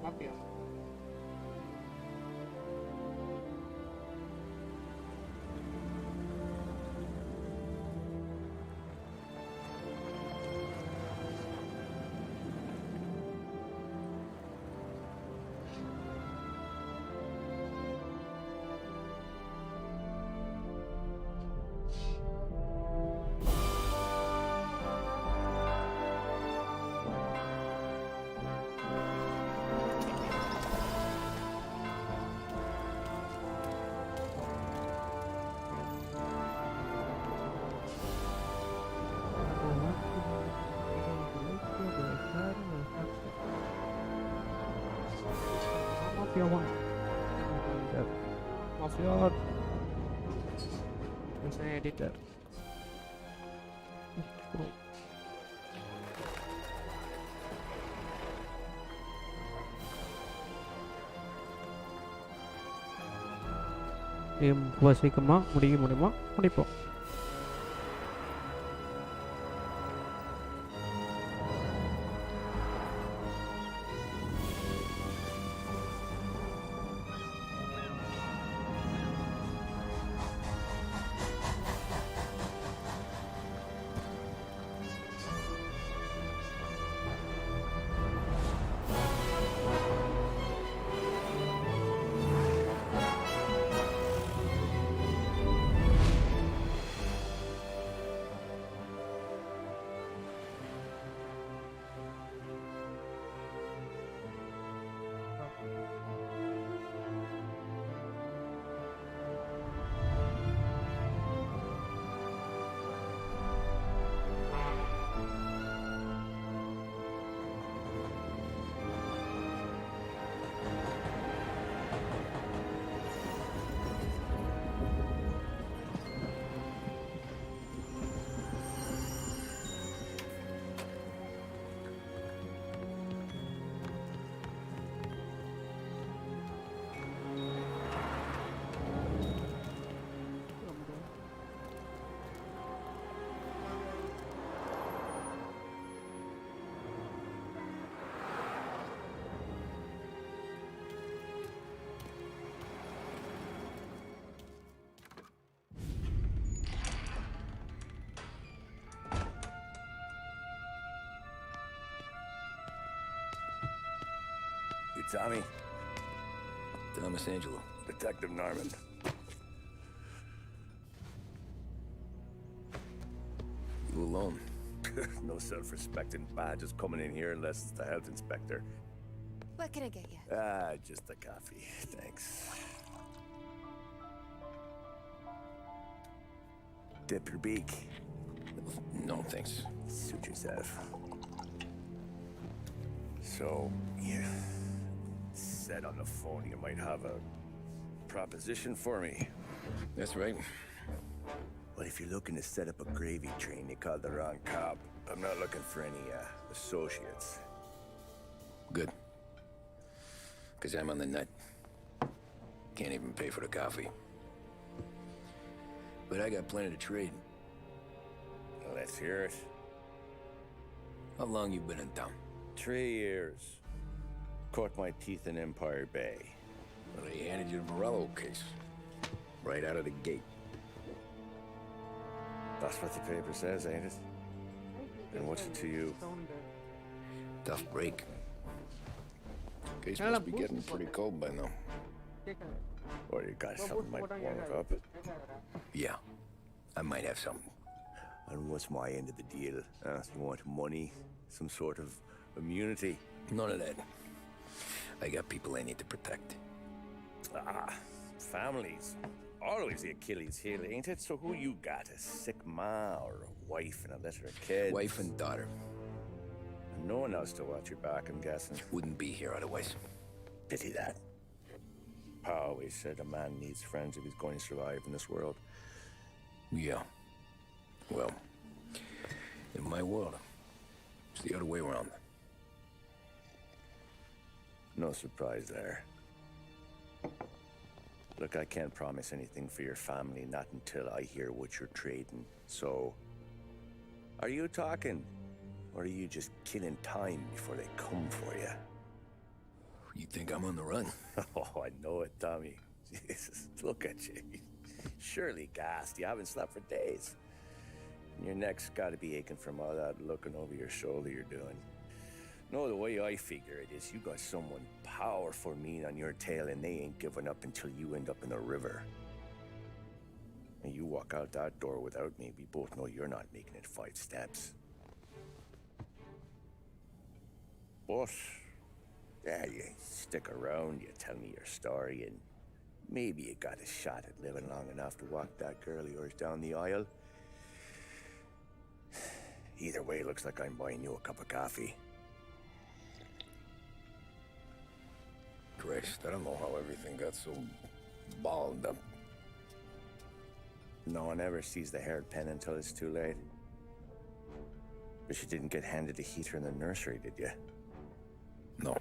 Mafia. Mafia 1 Mafia biasanya editor சீக்கிரமா முடிக்க முடியுமா முடிப்போம். You Tommy? Thomas Angelo. Detective Norman. You alone? No self-respecting badges coming in here unless it's the health inspector. What can I get you? Just a coffee. Thanks. Dip your beak. No, thanks. Suit yourself. So, you said on the phone you might have a proposition for me. That's right. Well, if you're looking to set up a gravy train, you called the wrong cop. I'm not looking for any, associates. Good. Because I'm on the nut. Can't even pay for the coffee. But I got plenty to trade. Let's hear it. How long you been in town? 3 years. Caught my teeth in Empire Bay. Well, they handed you the Morello case. Right out of the gate. That's what the paper says, ain't it? And what's it to you? Tough break. Case must be getting pretty cold by now. Or you got something might warm it up. Yeah, I might have something. And what's my end of the deal? You want money? Some sort of immunity? None of that. I got people I need to protect. Families. Always the Achilles heel, ain't it? So who you got? A sick ma or a wife and a litter of kids? Wife and daughter. And no one else to watch your back, I'm guessing. Wouldn't be here otherwise. Pity that. Pa always said a man needs friends if he's going to survive in this world. Yeah. Well, in my world, it's the other way around. No surprise there. Look, I can't promise anything for your family, not until I hear what you're trading. So, are you talking? Or are you just killing time before they come for you? You think I'm on the run? Oh, I know it, Tommy. Jesus, look at you. Surely gassed. You haven't slept for days. And your neck's got to be aching from all that looking over your shoulder you're doing. No, the way I figure it is you got someone powerful mean on your tail and they ain't giving up until you end up in the river. And you walk out that door without me, we both know you're not making it 5 steps. But, yeah, you stick around, you tell me your story, and maybe you got a shot at living long enough to walk that girl of yours down the aisle. Either way, looks like I'm buying you a cup of coffee. Christ, I don't know how everything got so balled up. No one ever sees the haired pen until it's too late. But you didn't get handed a heater in the nursery, did you? No.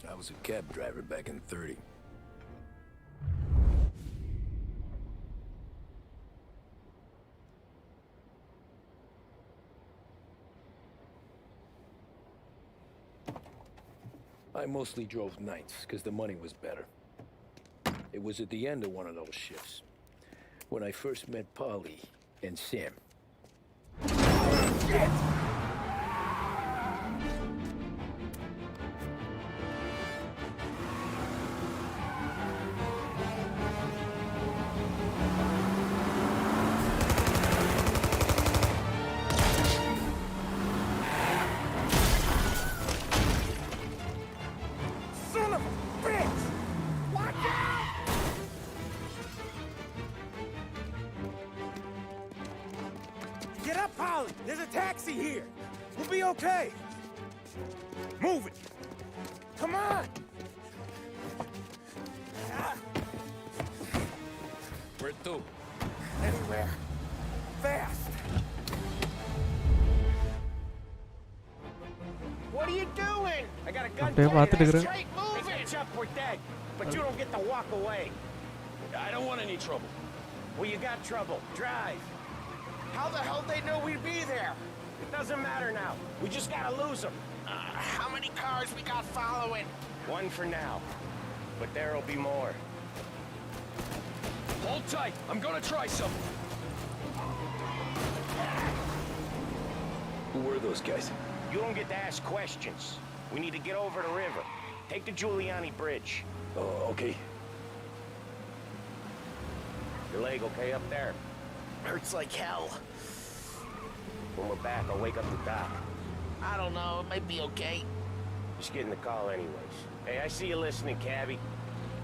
I was a cab driver back in '30. I mostly drove nights, because the money was better. It was at the end of one of those shifts, when I first met Polly and Sam. Shit! Get up, Polly! There's a taxi here! We'll be okay! Move it! Come on! Where to? Anywhere. Fast! What are you doing? I got a gun அப்படியே பார்த்துட்டு இருக்கிறேன். straight moving! Chuck, we're dead, but you don't get to walk away. I don't want any trouble. Well, you got trouble. Drive. How the hell they know we'd be there? It doesn't matter now. We just gotta lose them. How many cars we got following? One for now, but there'll be more. Hold tight. I'm gonna try something. Who were those guys? You don't get to ask questions. We need to get over the river. Take the Giuliani Bridge. Oh, okay. Your leg okay up there? Hurts like hell. When we're back, I'll wake up the doc. I don't know, it might be okay. Just getting the call anyways. Hey, I see you listening, cabbie.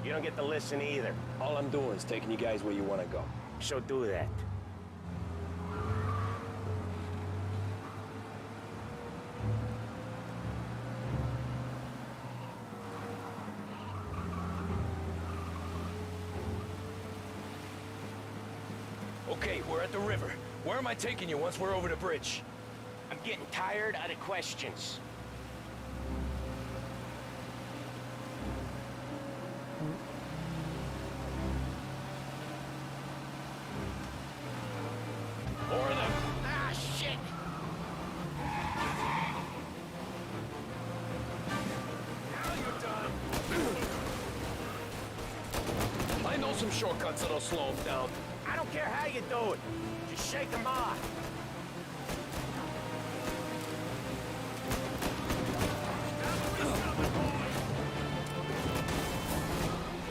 You don't get to listen either. All I'm doing is taking you guys where you want to go. So do that. Okay, we're at the river. Where am I taking you once we're over the bridge? I'm getting tired of the questions. More of them. Ah, shit! Now you're done. I know some shortcuts that'll slow them down. I don't care how you do it. Just shake them off.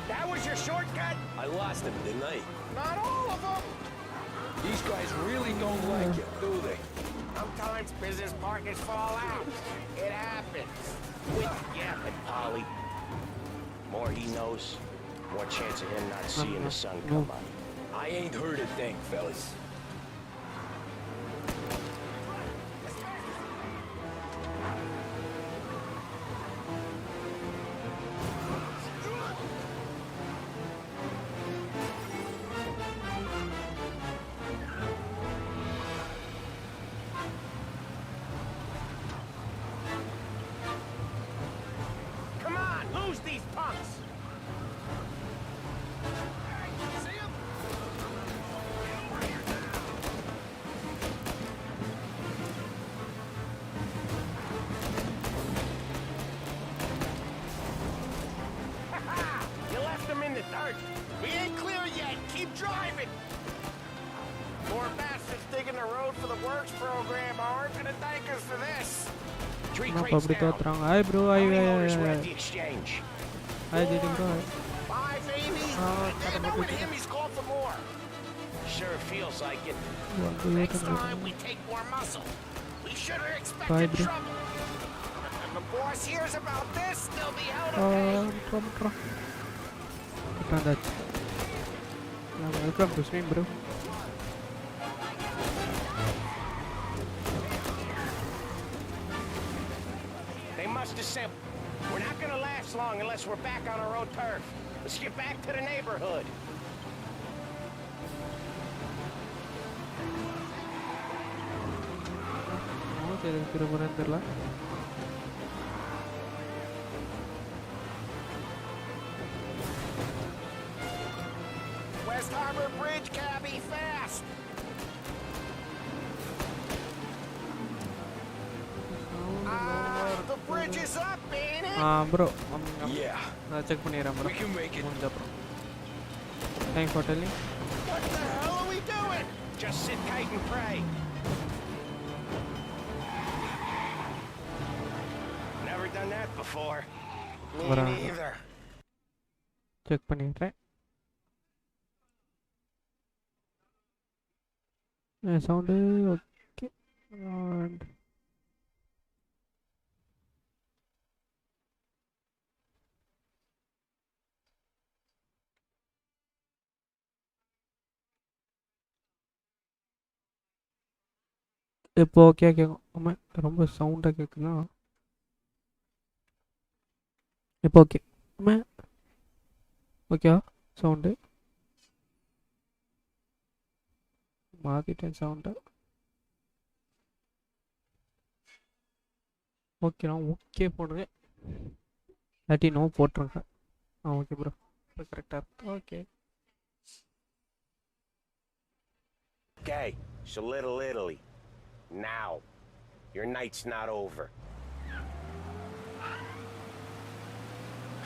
That was your shortcut? I lost him, didn't I? Not all of them. These guys really don't like it, do they? Sometimes business partners fall out. It happens. Quit yapping, Polly. More he knows, more chance of him not seeing the sun come up. I ain't heard a thing, fellas. Come on, lose these punks. See him? gonna thank us for this. 3 என்னப்பா crates அப்படி down. தோத்துறாங்க hi bro How hi many hi motors were hi at the exchange? Hi ஜிடி bro 5, maybe? cut him No up, one Peter. him, he's called for more. Sure feels like it. வந்து Next time we take more muscle. We should have Bye, expected bro. trouble. And the boss hears about this, they'll be out ah of pay. முட்றா வந்தாச்சு welcome to stream bro They must have said, we're not gonna last long unless we're back on our own turf. Let's get back to the neighborhood. சரி திரும்புறேன்னு தெரியல West Harbor Bridge, cabby, fast! The bridge is up, ain't it? Bro Yeah, நான் check பண்ணிடுறேன் bro we can make it. முடிஞ்ச அப்புறம் thanks for telling What the hell are we doing? Just sit tight and pray. Never done that before. Me Whatever. neither. Check பண்ணிடுறேன் sound okay and இப்போ okay கேட்கும் ஆமாம் ரொம்ப சவுண்டாக கேட்குதா இப்போ ஓகே ஆமாம் ஓகேவா சவுண்டு மாற்றிட்டேன் சவுண்டை ஓகே நான் ஓகே போடுறேன் இல்லாட்டி நோ போட்டுருங்க ஓகே ப்ரோ இப்போ கரெக்டாக இருக்கு okay Okay, so Little Italy. Now. Your night's not over.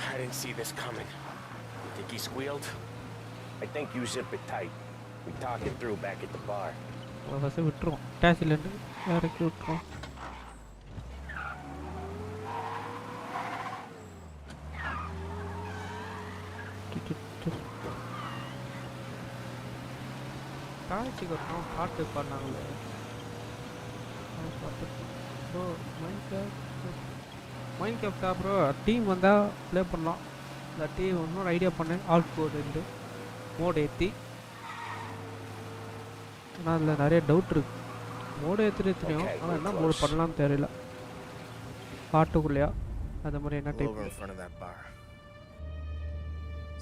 I didn't see this coming. Think he squealed? I think you zip it tight. We talk it through back at the bar. First விட்டுருவோம் டேக்ஸிலேருந்து இறக்கி விட்டுருவோம் காய்ச்சி கொட்டோம் பாட்டு பாடினாங்களே பாட்டு bro mind கேப்டா bro team வந்தால் play பண்ணலாம் இந்த team இன்னொரு ஐடியா பண்ணேன் ஆல் கோடு இருந்து மோடு ஏற்றி ஆனால் அதில் நிறைய டவுட் இருக்கு மோடு ஏற்றுட்டு தெரியும் ஆனால் என்ன மோடு பண்ணலாம்னு தெரியல பாட்டுக்குள்ளேயா அந்த மாதிரி என்ன type Over in front of that bar.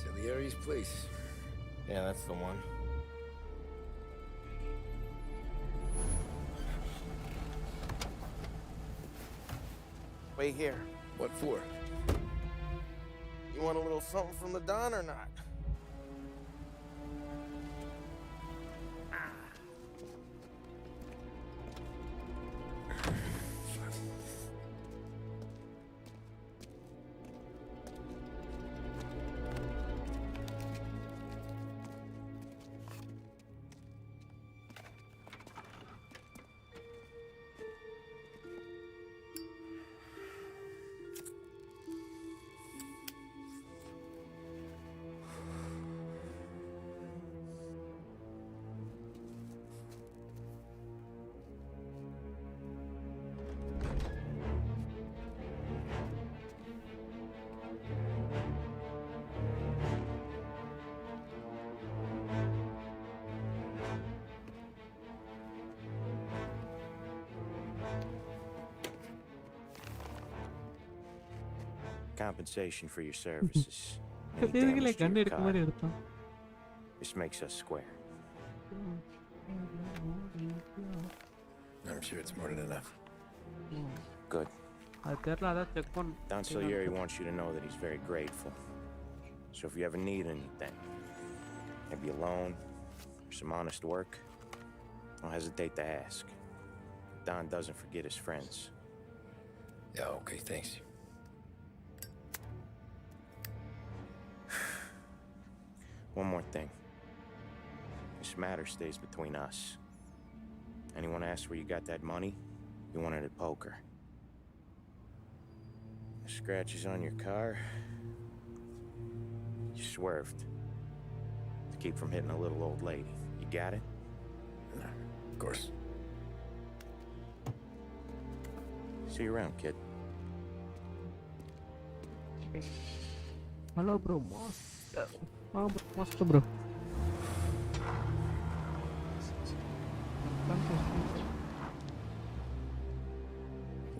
Salieri's place. Yeah, that's the one. Wait here. What for? You want a little something from the Don or not? Compensation for your services. Any எதுக்குல damage to கண்ணு your எடுக்க car. மாதிரி எடுத்தான் This makes us square. I'm sure it's more than enough. Good. அது தெரியல அதான் check Don பண்ண Salieri wants you to know that he's very grateful. So if you ever need anything, maybe a loan or some honest work, don't hesitate to ask. Don doesn't forget his friends. Yeah, okay, thanks. One more thing. This matter stays between us. Anyone asks where you got that money, You wanted at poker. The scratches on your car. You swerved. To keep from hitting a little old lady. You got it? Nah, of course. See you around, kid. Hello, bro. Master. Ah, bro. Master, bro.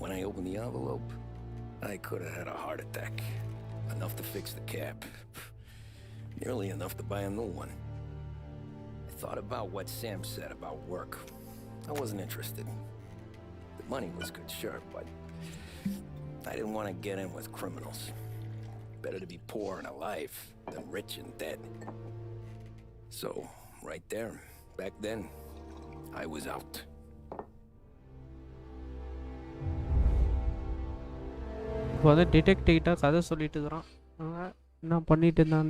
When I opened the envelope, I could have had a heart attack. Enough to fix the cap. Nearly enough to buy a new one. I thought about what Sam said about work. I wasn't interested. The money was good, sure, but I didn't want to get in with criminals. Better to be poor and alive than rich and dead. So, right there, back then, I was out. இப்போ வந்து டிடெக்டிவ்கிட்ட கதை சொல்லிட்டு இருக்கிறான். என்ன பண்ணிட்டு இருந்தான்.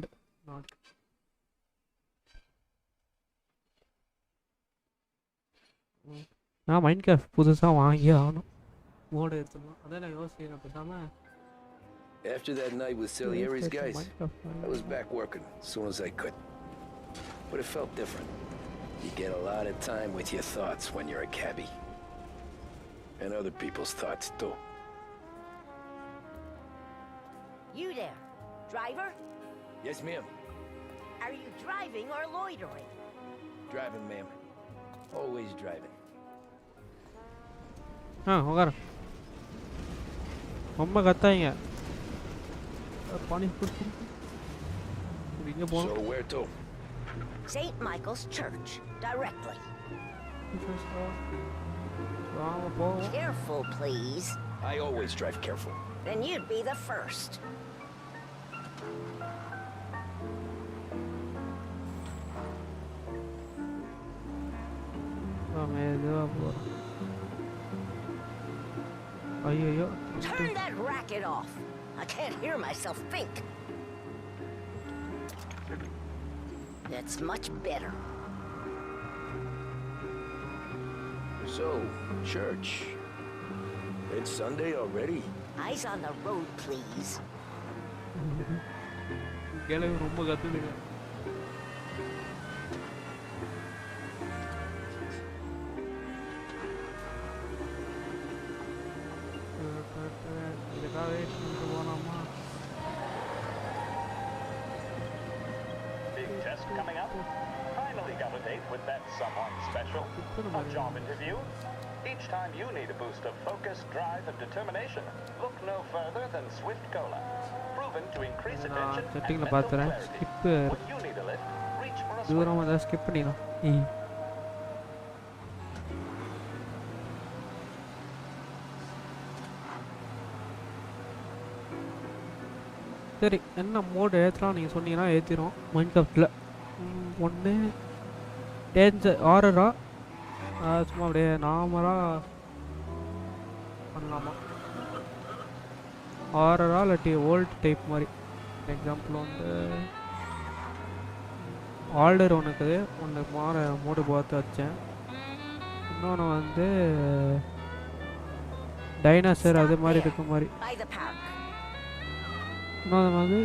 நான் mind craft புதுசாக வாங்கி ஆகணும். மோடு எடுத்துடலாம். அதான் நான் யோசிக்கிறேன் பேசாமல். After that night with Salieri's guys, I was back working as soon as I could. But it felt different. You get a lot of time with your thoughts when you're a cabbie. And other people's thoughts, too. You there, driver? Yes, ma'am. Are you driving or loitering? Driving, ma'am. Always driving. உட்கார ரொம்ப கத்தாங்க. பானி இங்கே போகணும். So where to? St. Michael's Church, directly. போவோம். Careful, please. I always drive careful. Then you'd be the first. மெதுவாக போகிறோம். ஐயோ. Turn that racket off. I can't hear myself think. That's much better. So, church. It's Sunday already? Eyes on the road, please. கிளவி ரொம்ப கத்துதுங்க. Big test coming up. Finally got a date with that someone special. A job interview. Each time you need a boost of focus, drive, and determination, look no further than Swift Cola. Proven to increase attention and mental clarity. When you need a lift, reach for a Swift. தூரமாக தான் skip பண்ணிடலாம். சரி, என்ன mode ஏற்றலாம் நீங்கள் சொன்னீங்கன்னா ஏற்றிடும். Mind கிராஃப்டில் ஒன்று danger ஹாரரா சும்மா அப்படியே நார்மலாக பண்ணலாமா? ஹாரரா இல்லாட்டி ஓல்ட் டைப் மாதிரி. எக்ஸாம்பிள் வந்து ஆல்டர் ஒன்று இருக்குது, ஒன்று மோடு பார்த்து வச்சேன். இன்னொன்று வந்து டைனாசர் அது மாதிரி இருக்க மாதிரி. By the park. இன்னொன்று வந்து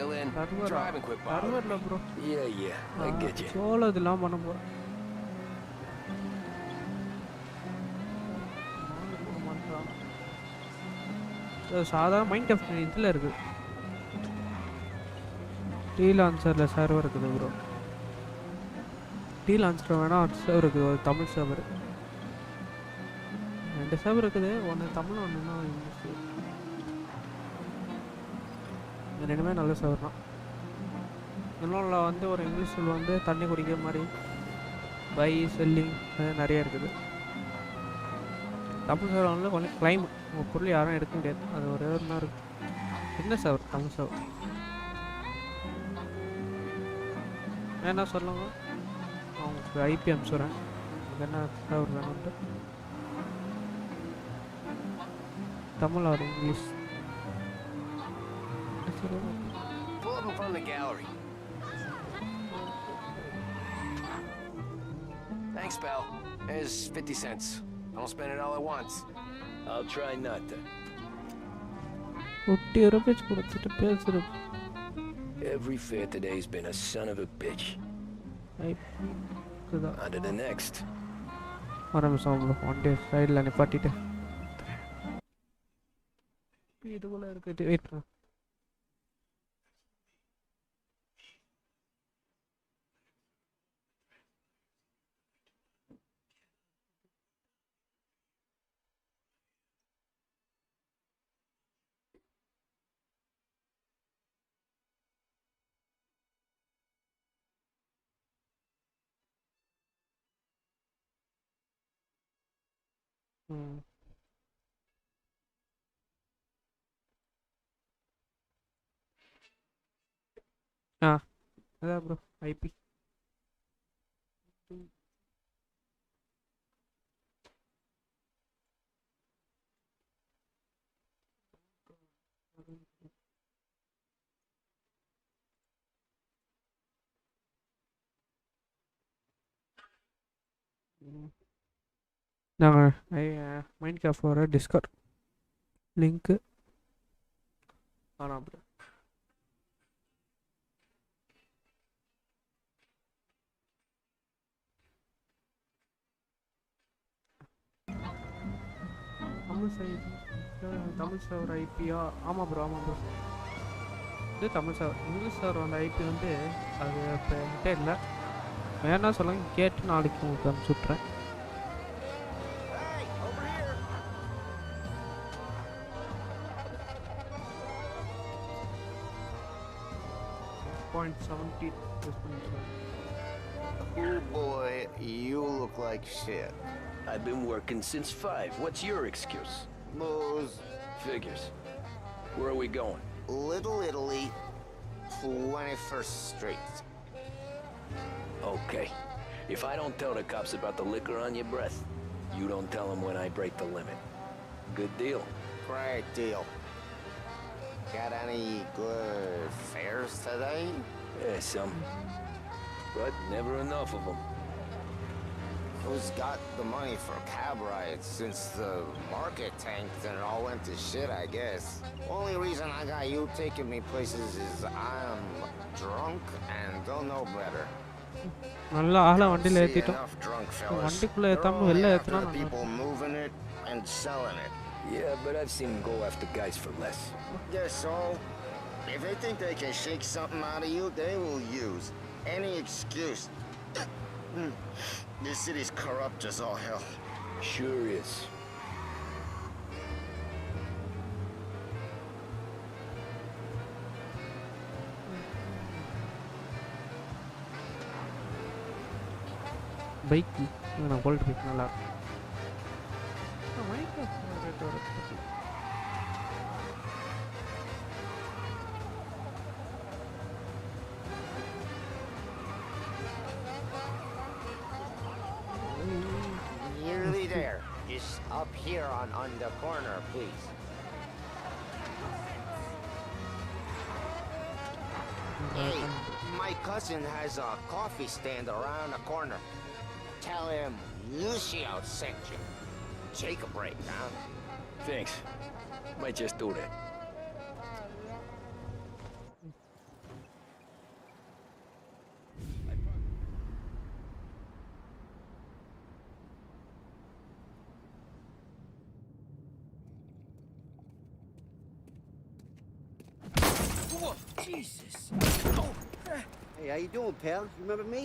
Still in? Server Drive and quit server bothering இல்ல me. Bro. Yeah, I get you. Solo இதெல்லாம் பண்ண போறேன். சாதாரண மைன்கிராஃப்ட் இதில் இருக்குது. டீ லான்ச்சரில் சர்வர் இருக்குது ப்ரோ. டீ லான்ச்சர் வேணால் சர்வர் இருக்குது, ஒரு தமிழ் சர்வர். 2 சர்வர் இருக்குது, ஒன்று தமிழ் ஒன்றுனா இங்கிலீஷ். இது 2மே நல்ல சர்வர் தான். இன்னொன்று வந்து ஒரு இங்கிலீஷ் சொல் வந்து தண்ணி குடிக்கிற மாதிரி பை செல்லிங் நிறைய இருக்குது. தமிழ் சர்வர் வந்து கொஞ்சம் கிளைம் உங்கள் பொருள் யாரும் எடுக்க முடியாது, அது ஒரே ஒரு நேரம் இருக்குது. என்ன சர்வர்? தமிழ் சர்வர். என்ன சொல்லுங்க, அவங்களுக்கு ஐபி அனுப்பிச்சுறேன். உங்களுக்கு என்ன சர்வர் வேணும்ட்டு. Tamil or English? Pull up in front of the gallery. Thanks, pal. Here's 50 cents. I don't spend it all at once. I'll try not to. ₹50 கொடுத்துட்டு பேசுகிறேன். Every fair today's been a son of a bitch. On to the next. ஒரு நிமிஷம் bro, one day சைடில் நிப்பாட்டிட்டு இதுக்குள்ளே இருக்குது. Wait பண்ண அதான் ப்ரோ ஐபி. நாங்கள் மைன்கிராஃப்டோட டிஸ்கவுண்ட் லிங்க்கு ஆனால் ப்ரோ தமிழ் சர்வர் ஐபியா? ஆமாம் ப்ரோ, ஆமாம் ப்ரோ. இது தமிழ் சர்வர். இங்கிலீஷ் சர்வர் அந்த ஐபி வந்து அது இப்போ என்கிட்ட இல்லை. வேணா சொல்லுங்க, கேட்டு நாளைக்கு உங்களுக்கு அனுப்பிச்சி விட்றேன். Oh boy, you look like shit. I've been working since 5. What's your excuse? Booze. Figures. Where are we going? Little Italy, 21st Street. Okay. If I don't tell the cops about the liquor on your breath, you don't tell them when I break the limit. Good deal. Great deal. Got any good fares today? Yeah, some. But never enough of them. Who's got the money for cab rides since the market tanked and it all went to shit, I guess? Only reason I got you taking me places is I'm drunk and don't know better. நல்லா ஆளை வண்டியில் See, ஏற்றிட்டோம். enough drunk fellas. வண்டிக்குள்ளே They're ஏற்றாமல் only வெளில after ஏற்றினா the people moving it and selling it. Yeah, but I've seen them go after guys for less. Guess so. If they think they can shake something out of you, they will use any excuse. This city's corrupt as all hell. Sure is. Bike நான் gold bike நல்லா இருக்கும். Microphone Nearly there. Just up here on the corner, please. Hey, my cousin has a coffee stand around the corner. Tell him Lucio sent you. Take a break, huh? Thanks. Might just do that. Jesus. Hey, how you doing, pal? You remember me?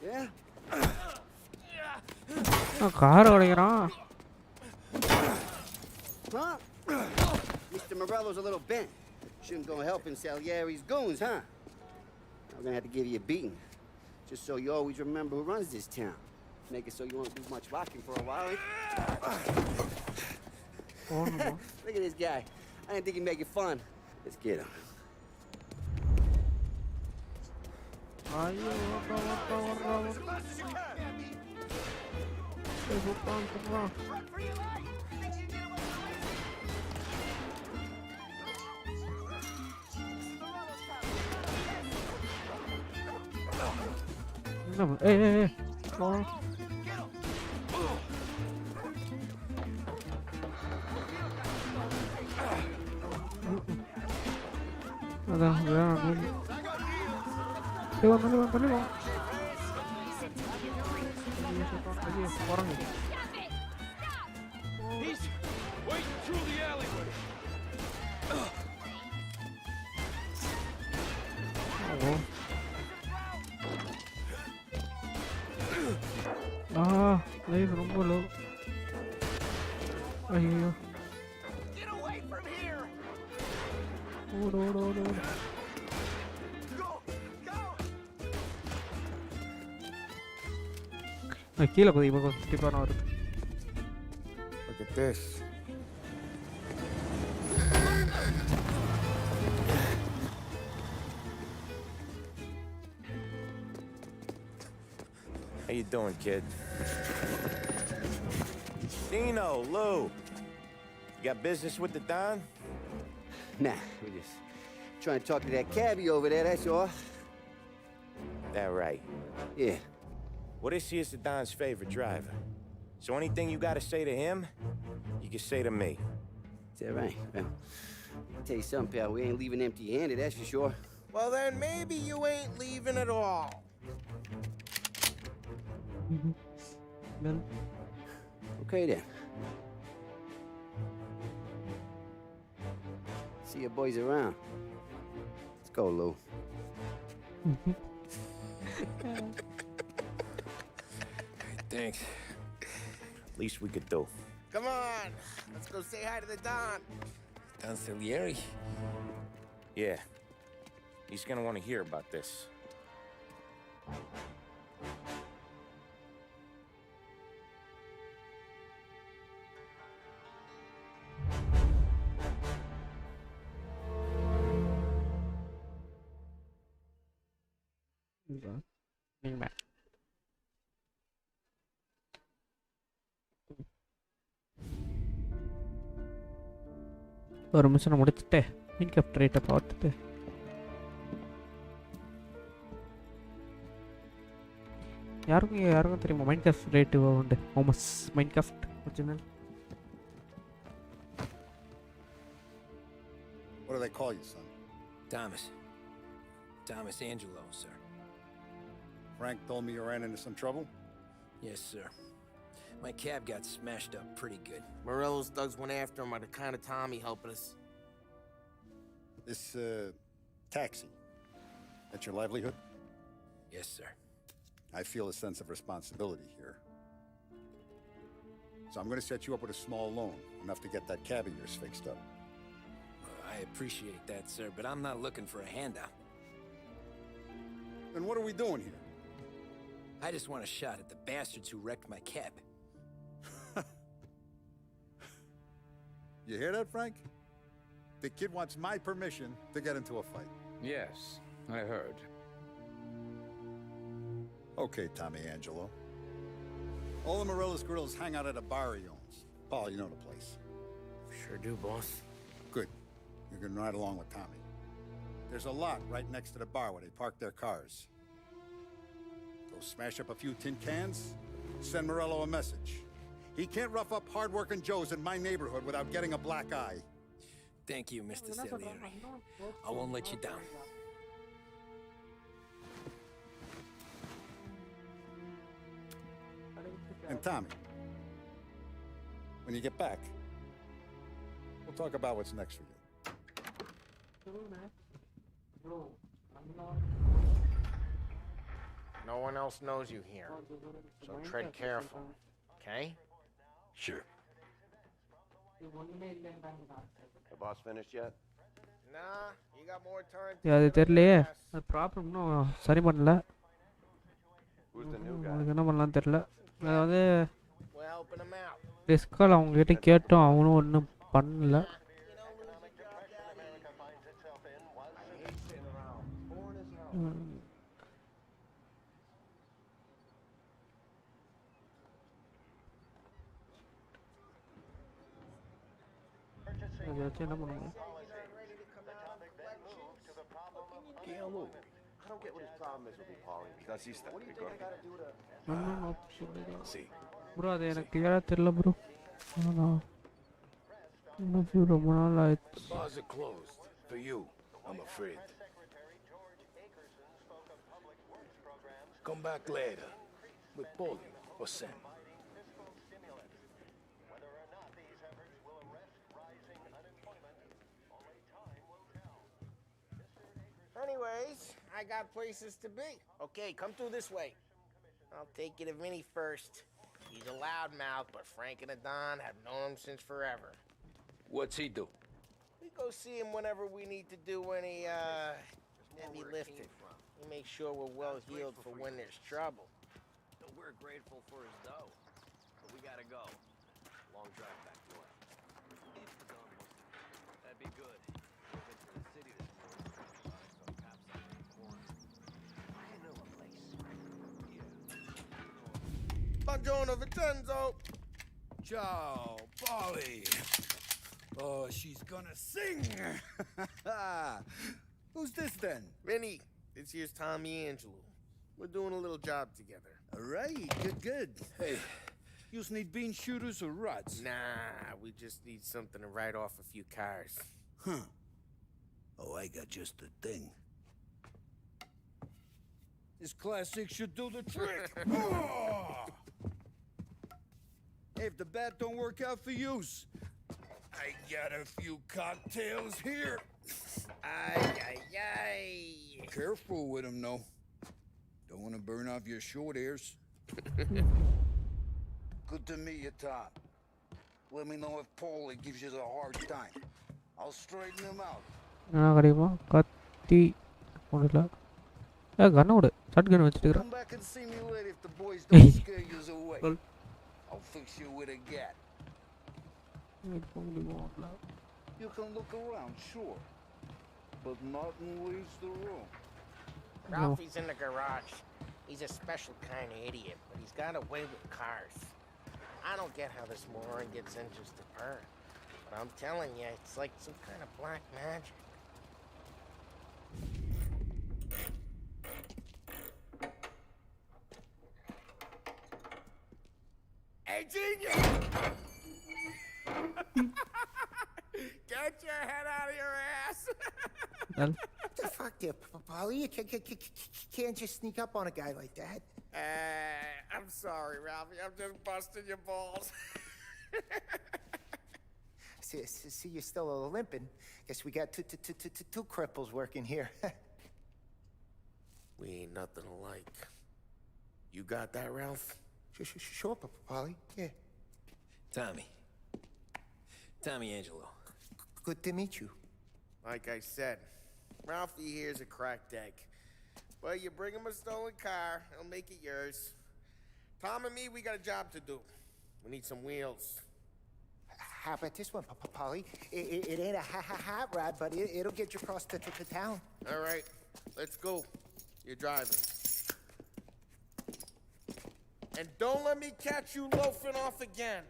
Yeah? Car உடைக்கிறான். Huh? Mr. Morello's a little bent. Shouldn't go helping Salieri's goons, huh? I'm gonna have to give you a beating. Just so you always remember who runs this town. Make it so you won't do much rocking for a while. Look at this guy. I didn't think he'd make it fun. Let's get him. ஐயோ ஏய் அதான் தள்ளி போறாங்க. He's waiting through the alleyway. Life ரொம்ப low. ஐயோ Get away from here! ஓடு ஓடு ஓடு ஓடு. கீழே போய் இப்போ கண்டிப்பாக வருது. Look at this. How you doing, kid? Dino, Lou. You got business with the Don? Nah, we're just trying to talk to that cabbie over there, that's all. That right. Yeah. What is he is the Don's favorite driver. So anything you gotta say to him, you can say to me. Is that right? Well, I'll tell you something, pal. We ain't leaving empty-handed, that's for sure. Well, then maybe you ain't leaving at all. Well, Okay, then. See your boys around. Let's go, Lou. Thanks. Least we could do. Come on, let's go say hi to the Don. Don Salieri? Yeah. He's gonna want to hear about this. நீங்க ஒரு மிஷனை முடிச்சுட்டு income ரேட்டை பார்த்துட்டு யாருக்கும் தெரியுமா Minecraft rate உண்டு மோமஸ் Minecraft original. What do they call you, son? Thomas. Thomas Angelo, sir. Frank told me you ran into some trouble? Yes, sir. My cab got smashed up pretty good. Morello's thugs went after him by the kind of Tommy helping us. This, taxi, that's your livelihood? Yes, sir. I feel a sense of responsibility here. So I'm gonna set you up with a small loan, enough to get that cab of yours fixed up. I appreciate that, sir, but I'm not looking for a handout. Then what are we doing here? I just want a shot at the bastards who wrecked my cab. You hear that, Frank? The kid wants my permission to get into a fight. Yes, I heard. Okay, Tommy Angelo. All the Morello's girls hang out at a bar he owns. Paul, you know the place. Sure do, boss. Good. You can ride along with Tommy. There's a lot right next to the bar where they park their cars. Go smash up a few tin cans, send Morello a message. He can't rough up hard-working Joes in my neighborhood without getting a black eye. Thank you, Mr. Salieri. I won't let you down. And Tommy, when you get back, we'll talk about what's next for you. No one else knows you here, so tread careful, okay? Sure. The boss finished yet? Nah, you got more turn. அது தெரியலையே அது problem இன்னும் சரி பண்ணல Who's the new guy? உங்களுக்கு என்ன பண்ணலாம்னு தெரியல அதாவது We're helping him out. டிஸ்கால் அவங்ககிட்ட கேட்டோம் அவனும் ஒன்றும் பண்ணல அதை வச்சு என்ன பண்ண முடியும் Yeah, look. I don't get what his problem is with me, Paulie. Because he's stuck. What do you think I gotta do to... See. Bro அது எனக்கு கிளியராக தெரியல ப்ரோ ரொம்ப நாள் ஆயிடுச்சு Bars are closed. For you, I'm afraid. Come back later. With Paulie or Sam. Anyways, I got places to be. Okay, come through this way. I'll take you to Vinny first. He's a loudmouth, but Frank and Adon have known him since forever. What's he do? We go see him whenever we need to do any heavy lifting. We make sure we're well healed for when there's trouble. We're grateful for his dough, but we gotta go. Long drive back to work. If the Don wants to. That'd be good. We've been to the city this morning. Some cops on the corner. I know a place. Buongiorno, Vincenzo! Ciao, Paulie. Oh, she's gonna sing. Who's this then? Vinny, this here's Tommy Angelo. We're doing a little job together. All right, good. Hey, you need bean shooters or rods? Nah, we just need something to write off a few cars. Huh. Oh, I got just the thing. This classic should do the trick. Oh! Hey, if the bat don't work out for use, I got a few cocktails here. Ay. Careful with them, though. Don't want to burn off your short hairs. Good to meet you, Tom. Let me know if Paulie gives you a hard time. I'll straighten him out. என்ன கிடைக்குமா கத்தி ஒன்றும் கண்ணை விடு short கன் வச்சுட்டு Come back and see me later if the boys don't scare you away. I'll fix you with a gat. You can look around, sure. But nothing leaves the room. Ralphie's in the garage. He's a special kind of idiot, but he's got a way with cars. I don't get how this moron gets interested in her. But I'm telling you, it's like some kind of black magic. Hey, genius! Get your head out of your ass! What the fuck there, Paulie? You can't just sneak up on a guy like that. I'm sorry, Ralphie. I'm just busting your balls. See, you're still limping. Guess we got two cripples working here. We ain't nothing alike. You got that, Ralph? Sure, Paulie. Yeah. Tommy Angelo. Good to meet you. Like I said, Ralphie here's a cracked egg. But you bring him a stolen car, he'll make it yours. Tom and me, we got a job to do. We need some wheels. How about this one, Paulie? It ain't a hot rod, but it'll get you across to town. All right, let's go. You're driving. And don't let me catch you loafing off again.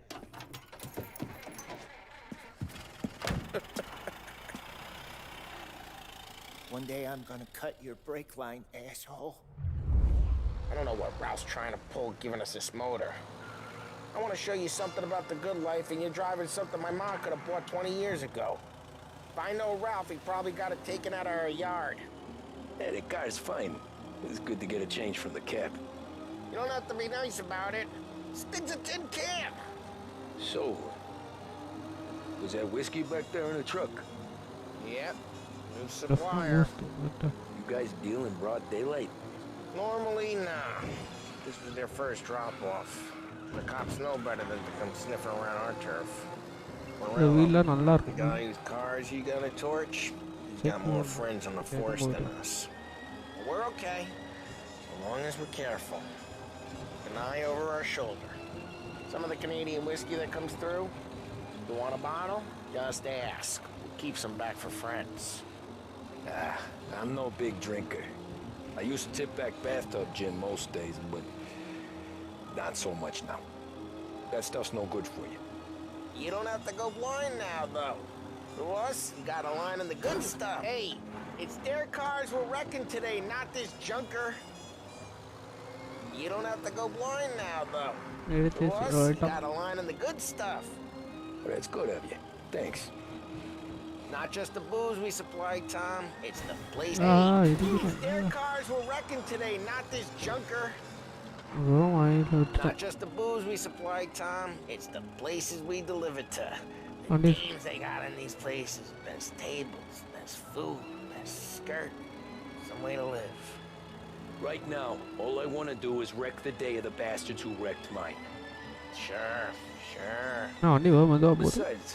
One day I'm gonna cut your brake line, asshole. I don't know what Ralph's trying to pull giving us this motor. I want to show you something about the good life, and you're driving something my mom could have bought 20 years ago. If I know Ralph, he probably got it taken out of our yard. Hey, the car's fine. It's good to get a change from the cab. You don't have to be nice about it. Stig's a tin can. So, was that whiskey back there in the truck? Yep. New supplier. You guys deal in broad daylight? Normally, nah. This was their first drop-off. The cops know better than to come sniffing around our turf. வீல்ல நல்லா The இருக்கும். guy whose cars you gonna torch, he's got more friends on the force than us. But we're okay, so long as we're careful. An eye over our shoulder. Some of the Canadian whiskey that comes through, you want a bottle? Just ask. We'll keep some back for friends. I'm no big drinker. I used to tip back bathtub gin most days, but not so much now. That stuff's no good for you. You don't have to go blind now, though. To us, you got a line on the good stuff. Hey, it's their cars we're wrecking today, not this junker. You don't have to go blind now, though. To us, you got a line on the good stuff. Well, that's good of you. Thanks. Not just the booze we supply, Tom. It's the place. Ah, Hey, it is. it's their cars we're wrecking today, not this junker. வெறும் வாயில Not விட்டுட்டேன். just the booze we supply, Tom. It's the places we deliver to. The What is- games they got in these places. Best tables, best food, best skirt. Some way to live. Right now, all I want to do is wreck the day of the bastards who wrecked mine. Sure, sure. நான் வண்டி மெதுவாக போகுது. Besides,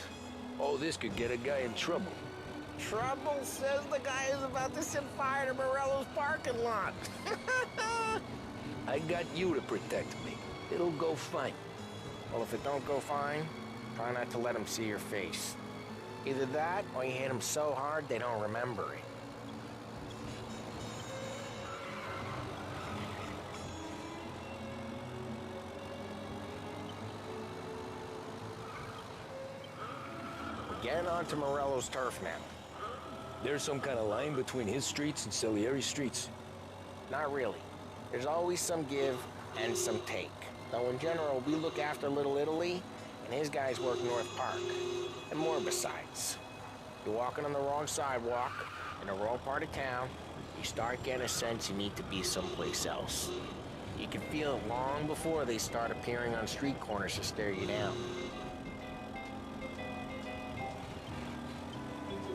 all this could get a guy in trouble. Trouble says the guy is about to set fire to Morello's parking lot. I got you to protect me. It'll go fine. Well, if it don't go fine, try not to let him see your face. Either that, or you hit him so hard they don't remember it. We're getting onto Morello's turf now. There's some kind of line between his streets and Salieri's streets. Not really. There's always some give and some take. Though in general, we look after Little Italy, and his guys work North Park. And more besides. You're walking on the wrong sidewalk, in the wrong part of town, you start getting a sense you need to be someplace else. You can feel it long before they start appearing on street corners to stare you down.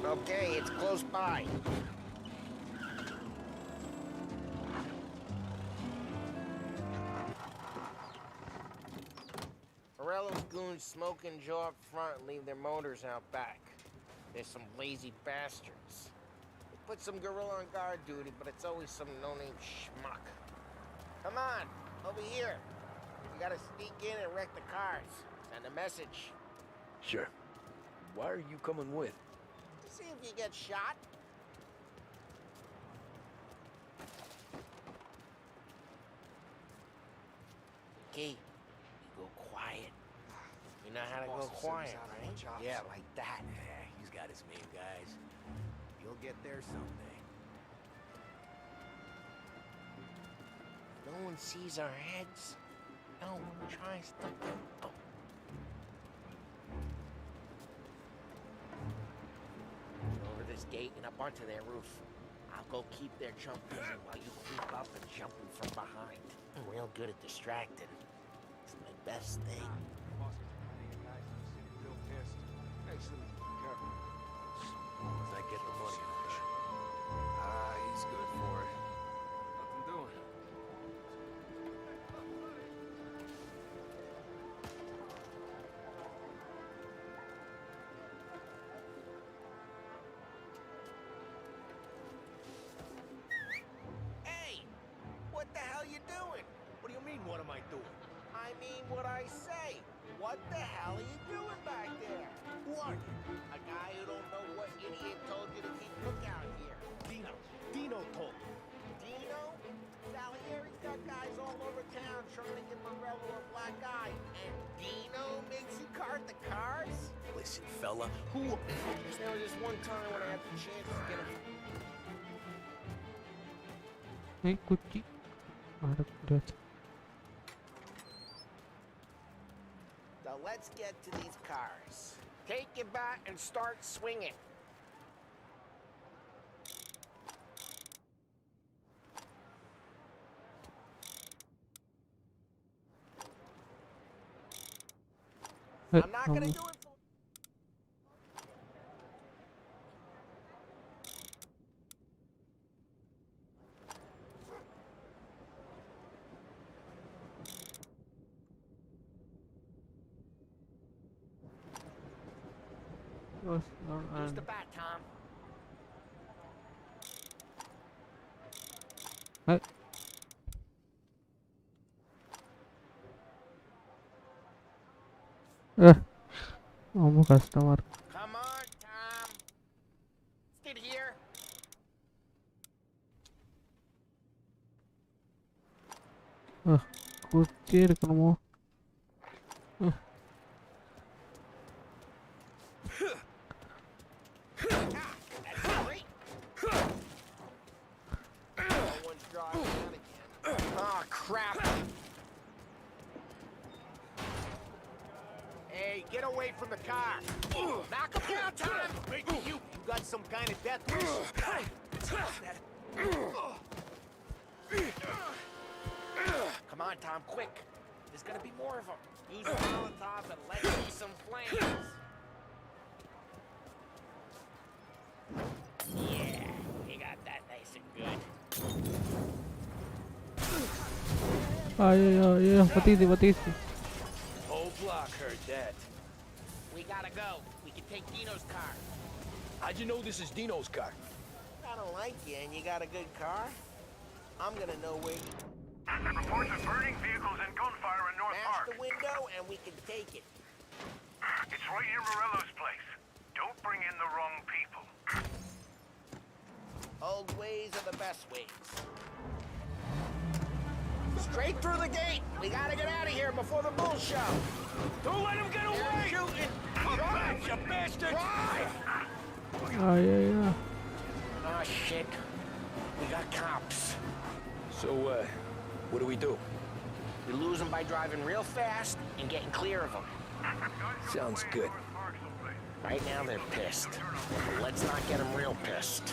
Okay, it's close by. Morello's goons smoke and jaw up front and leave their motors out back. They're some lazy bastards. They put some gorilla on guard duty, but it's always some no-name schmuck. Come on, over here. You gotta sneak in and wreck the cars. Send a message. Sure. Why are you coming with? To see if you get shot. Key, you go quiet. You know how to go quiet, right? Yeah, like that. Yeah, he's got his main guys. You'll get there someday. No one sees our heads. No, try and stop them. Oh. Over this gate and up onto their roof. I'll go keep their jump busy while you creep up and jump them from behind. I'm real good at distracting. It's my best thing. Once I get the money on him. Ah, he's good for it. Nothing doing. Hey! What the hell you doing? What do you mean, what am I doing? I mean what I say. What the hell are you doing back there? Who are you? A guy who don't know what idiot told you to keep lookout here. Dino. Dino told me. Dino? Salieri's got guys all over town trying to give Morello a black eye. And Dino makes you cart the cars? Listen, fella, who... There was this one time when I had the chance to get him. ஏய் குச்சி அடக்குறது. Now let's get to these cars. Take your bat and start swinging. I'm not gonna do it for... was Use the bat, Tom. ரொம்ப கஷ்டமா இருக்கு. Come on, Tom. Sit here. குச்சி இருக்கணுமோ? Oh, crap. Hey, get away from the car. Knock him down, Tom. You got some kind of death wish? Come on, Tom, quick. There's gonna be more of them. Use the Molotov and let me some flames. Yeah, you got that nice and good. ஐயோ பத்திக்குது. Whole block heard that. We gotta go. We can take Dino's car. How'd you know this is Dino's car? I don't like you, and you got a good car. I'm gonna know where you... Reports of burning vehicles and gunfire in North Smash Park. the window, and we can take it. It's right near Morello's place. Don't bring in the wrong people. Old ways are the best ways. Straight through the gate. We gotta get out of here before the bulls show. Don't let him get away! They're shooting. Drive, you bastard! Drive! ஐயோ Oh, shit. We got cops. So, what do we do? We lose them by driving real fast and getting clear of them. Sounds good. Right now they're pissed. But let's not get them real pissed.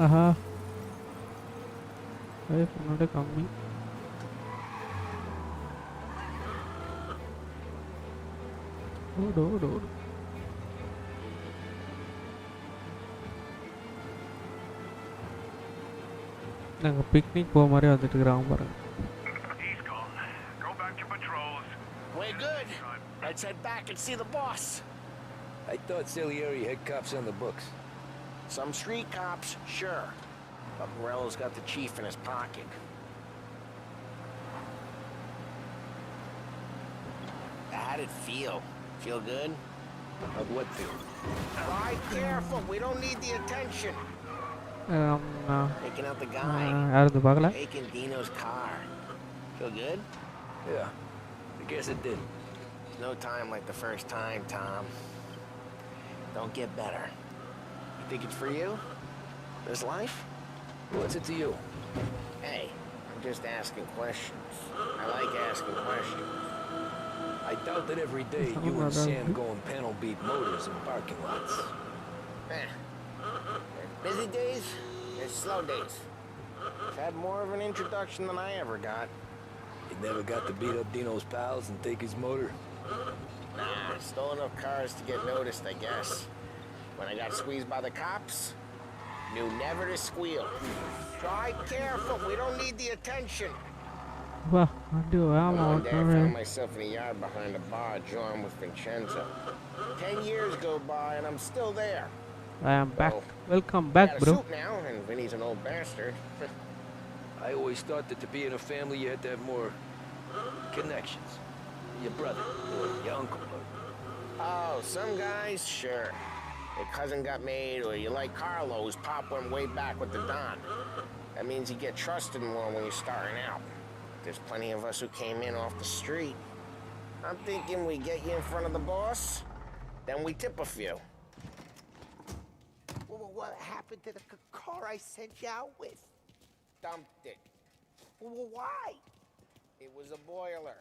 ஆஹா உன்னோட கம்மி. ஓடு. நாங்கள் picnic போக மாதிரி வந்துட்டு இருக்கிறாங்க பாருங்க. He's gone. Go back to patrols. We're good. Let's head back and see the boss. I thought Salieri had cops on the books. Some street cops, sure. But Morello's got the chief in his pocket. How'd it feel? Feel good? Of what feel? Ride careful. We don't need the attention. Taking out the guy. யாரும் பார்க்கல. Taking Dino's car. Feel good? Yeah, I guess it did. No time like the first time, Tom. Don't get better. You think it's for you? This life? What's it to you? Hey, I'm just asking questions. I like asking questions. I doubt that every day you and Sam go and panel beat motors in parking lots. There's busy days, there's slow days. I've had more of an introduction than I ever got. You never got to beat up Dino's pals and take his motor? Nah, stole enough cars to get noticed, I guess. When I got squeezed by the cops, knew never to squeal. Drive careful, we don't need the attention. வா வண்டி வேகமாக One day I ஓட்டுறேன். found myself in a yard behind a bar, drawn with Vincenzo. 10 years go by and I'm still there. I am back. Oh. Welcome back, Got a bro. suit now, and Vinny's an old bastard. I always thought that to be in a family you had to have more connections. Your brother, or your uncle. Oh, some guys, sure. Your cousin got made, or you like Carlos, Pop went way back with the Don. That means you get trusted more when you're starting out. There's plenty of us who came in off the street. I'm thinking we get you in front of the boss, then we tip a few. What happened to the car I sent you out with? Dumped it. Why? It was a boiler.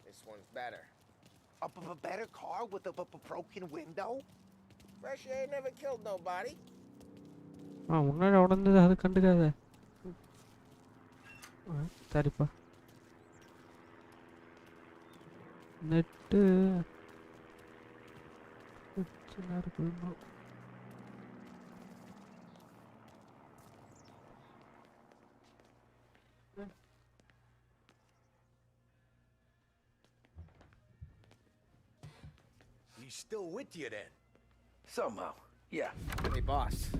This one's better. A better car with a broken window? Fresh air never killed nobody. முன்னாடி உடந்தது அது கண்டுக்காத. சரிப்பா net இருக்குதுமா. he's still with you then. Somehow, yeah. Hey, boss.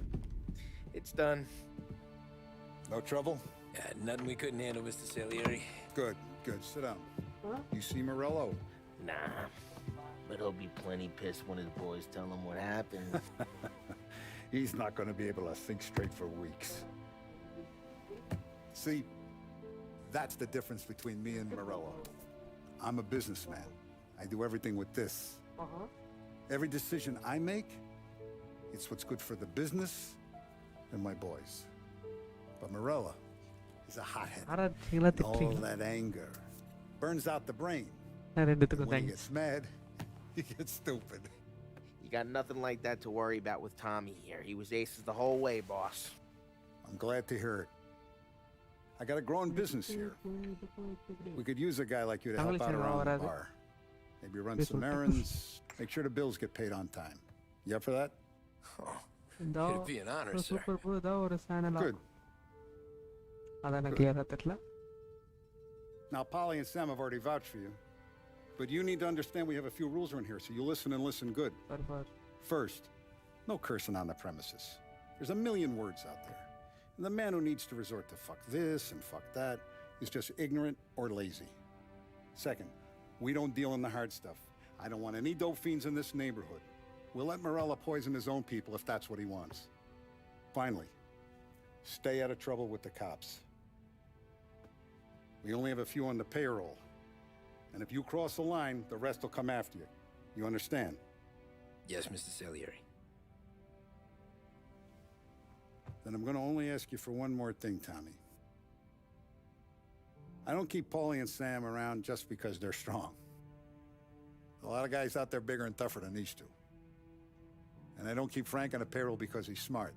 It's done. No trouble? Nothing we couldn't handle, Mr. Salieri. Good, good. Sit down. You see Morello? Nah. But he'll be plenty pissed when his boys tell him what happened. He's not going to be able to think straight for weeks. See, that's the difference between me and Morello. I'm a businessman. I do everything with this. Every decision I make, it's what's good for the business and my boys. But Morello is a hothead. All that anger burns out the brain. And when he gets mad, he gets stupid. You got nothing like that to worry about with Tommy here. He was aces the whole way, boss. I'm glad to hear it. I got a growing business here. We could use a guy like you to help out around the bar. Maybe run some errands, make sure the bills get paid on time. You up for that? It'd be an honor, sir. Good. Now, Polly and Sam have already vouched for you. But you need to understand we have a few rules around here, so you listen and listen good. First, no cursing on the premises. There's a million words out there. And the man who needs to resort to fuck this and fuck that is just ignorant or lazy. Second, we don't deal in the hard stuff. I don't want any dope fiends in this neighborhood. We'll let Morello poison his own people if that's what he wants. Finally, stay out of trouble with the cops. We only have a few on the payroll. And if you cross the line, the rest will come after you. You understand? Yes, Mr. Salieri. Then I'm going to only ask you for one more thing, Tommy. I don't keep Paulie and Sam around just because they're strong. A lot of guys out there bigger and tougher than these two. And I don't keep Frank on a payroll because he's smart.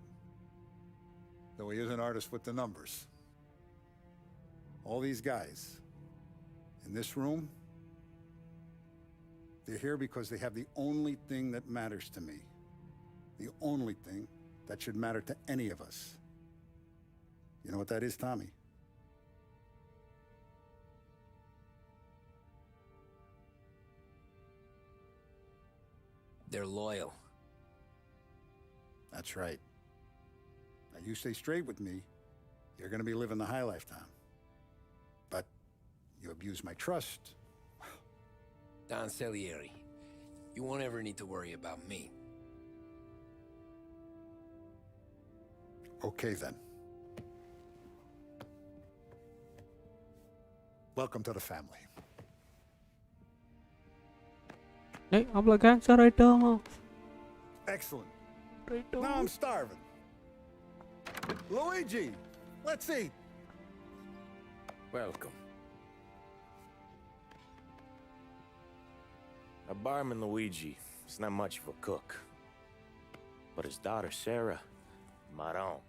Though he is an artist with the numbers. All these guys in this room, they're here because they have the only thing that matters to me. The only thing that should matter to any of us. You know what that is, Tommy? They're loyal. That's right. Now you stay straight with me, you're gonna be living the high life, Tom. But you abuse my trust. Don Salieri, you won't ever need to worry about me. Okay, then. Welcome to the family. Hey, I'm like gangster right now. Excellent. Now I'm starving. Luigi, let's eat. Welcome. Our barman Luigi is not much of a cook. But his daughter Sarah, Maron.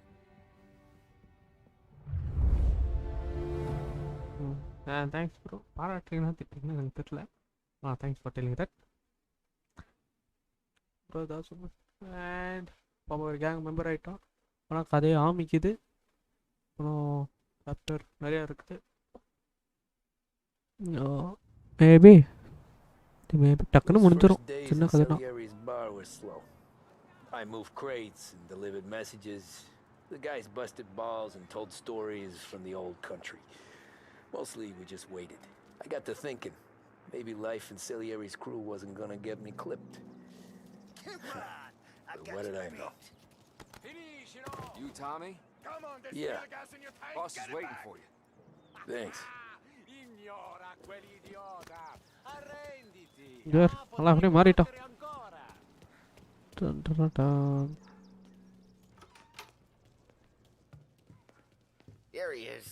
Thanks, bro. Thanks for telling that. Bro, that's so much. And our gang member right now. கதையை ஆரம்பிக்குது. அப்புறம் chapter நிறையா இருக்குது. Maybe டக்குன்னு முடிஞ்சிடும். சின்ன கதை தான். I moved crates and delivered messages. The guys busted balls and told stories from the old country. Mostly we just waited. I got to thinking, maybe life in Salieri's crew wasn't gonna get me clipped. What did I know? You, Tommy? Yeah. Boss is waiting for you. Thanks. நல்லா அப்படியே மாறிட்டோம். There he is.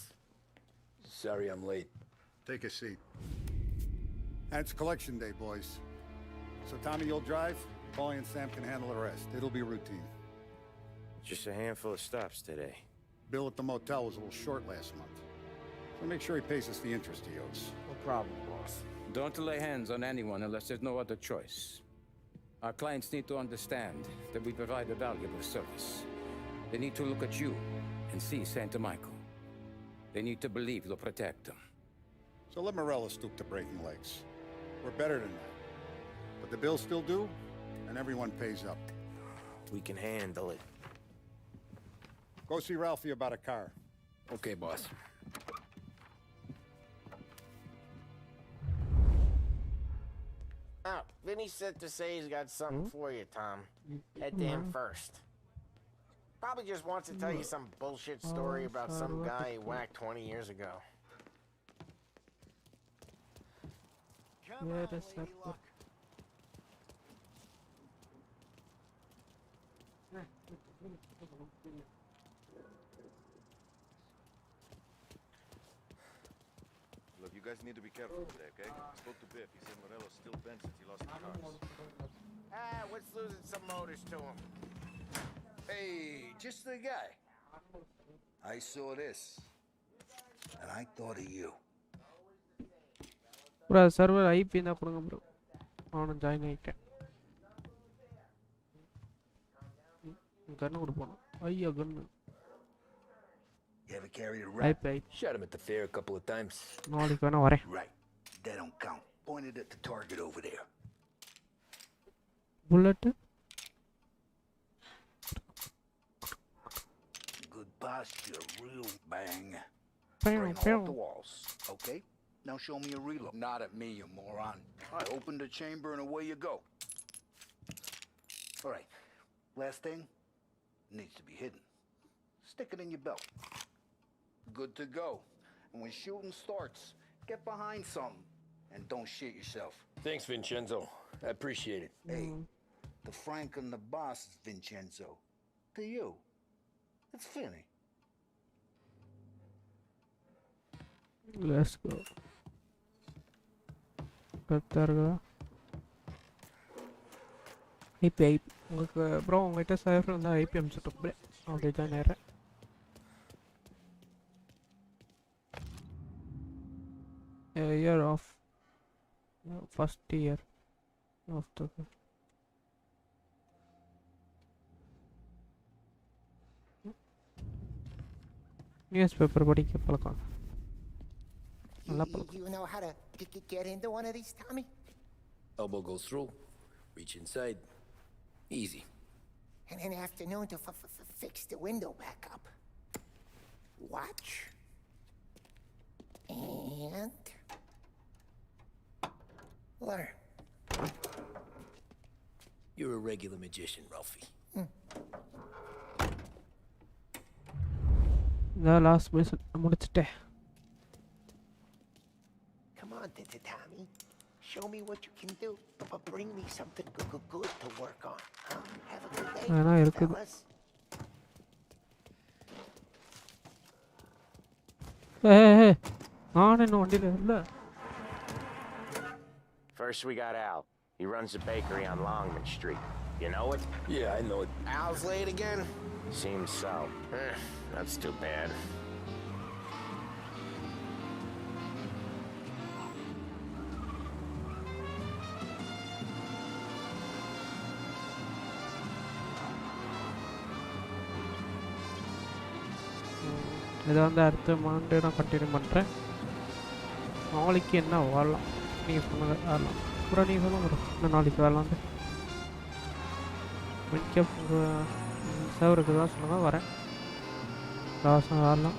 Sorry I'm late. Take a seat. And it's collection day, boys. So Tommy, you'll drive. Paulie and Sam can handle the rest. It'll be routine. Just a handful of stops today. Bill at the motel was a little short last month. So make sure he pays us the interest he owes. No problem, boss. Don't lay hands on anyone unless there's no other choice. Our clients need to understand that we provide a valuable service. They need to look at you and see Santa Michael. They need to believe you'll protect them. So let Morello stoop to breaking legs. We're better than that. But The bill's still due, and everyone pays up. We can handle it. Go see Ralphie about a car. Okay, boss. Oh, Vinny said to say he's got something for you, Tom. Head to him first. Probably just wants to tell you some bullshit story about some guy he whacked 20 years ago. Where is that? Look, you guys need to be careful today, okay? I spoke to Biff. He said Morello's still bent since he lost the cars. What's losing some motors to him? Hey, just the guy. I saw this, and I thought of you. Bro, server IP na கொடுங்க bro. அவன join ஆயிட்டேன். கன் கொடுப்போம். ஐயோ கன். You ever carried a rifle? IP. Shot him at the fair a couple of times. நாளைக்கு வேணா வரேன். Right. That don't count. Pointed at the target over there. Bullet. Good posture, real bang. Bang, Bring bang. off the walls, okay? Now show me a reload. Not at me, you moron. I opened the chamber and away you go. All right. Last thing needs to be hidden. Stick it in your belt. Good to go. And when shooting starts, get behind something and don't shit yourself. Thanks, Vincenzo. I appreciate it. Hey, the Frank and the boss is Vincenzo. To you, it's Finny. Let's go. கத்தாருங்க IP உங்களுக்கு bro உங்கள்கிட்ட server இருந்தால் IP அனுப்பிச்சுட்டு அப்படியே join ஆகிறேன் year of first year of the newspaper படிக்க பழக்கம் You know how to get into one of these, Tommy? Elbow goes through, reach inside. Easy. And in the afternoon to fix the window back up. Watch. And learn. You're a regular magician, Ralphie. The last mission முடிச்சிட்டேன் Come on, Tommy. Show me what you can do, but bring me something good to work on. Huh? Have a good day, fellas. Hey, நான் என்ன வண்டியில இல்ல First we got Al. He runs a bakery on Longman Street. You know it? Yeah, I know it. Al's late again? Seems so. That's too bad. இதை வந்து அடுத்த மாண்டு நான் continue பண்ணுறேன் நாளைக்கு என்ன வரலாம் நீங்கள் சொன்னது வரலாம் அப்புறம் நீங்கள் சொல்லுங்க ப்ரோ இன்னும் நாளைக்கு வரலான்ட்டு மிக்க சேவருக்கு தான் சொல்லுங்கள் வரேன் ராசம் வரலாம்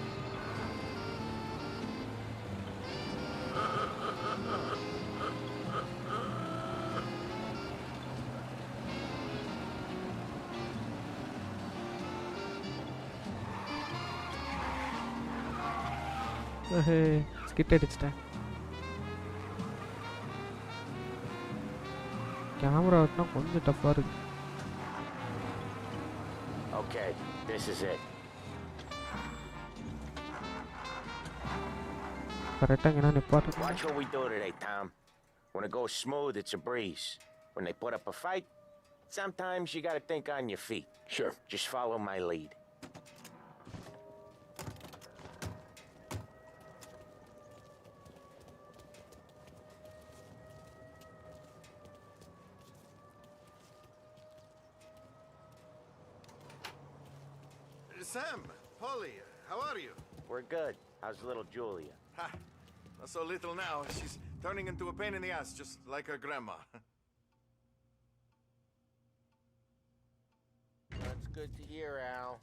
ஸ்கிட் அடிச்சிட்டேன் கேமரா வெட்டினா கொஞ்சம் டஃப்பாக இருக்கு Okay, this is it. கரெக்டாக என்ன நிப்பாட்டு Watch what we do today, Tom. When it goes smooth, it's a breeze. When they put up a fight, sometimes you gotta think on your feet. Sure. Just follow my lead. Sam, Polly, how are you? We're good. How's little Julia? Ha, not so little now. She's turning into a pain in the ass, just like her grandma. good to hear, Al.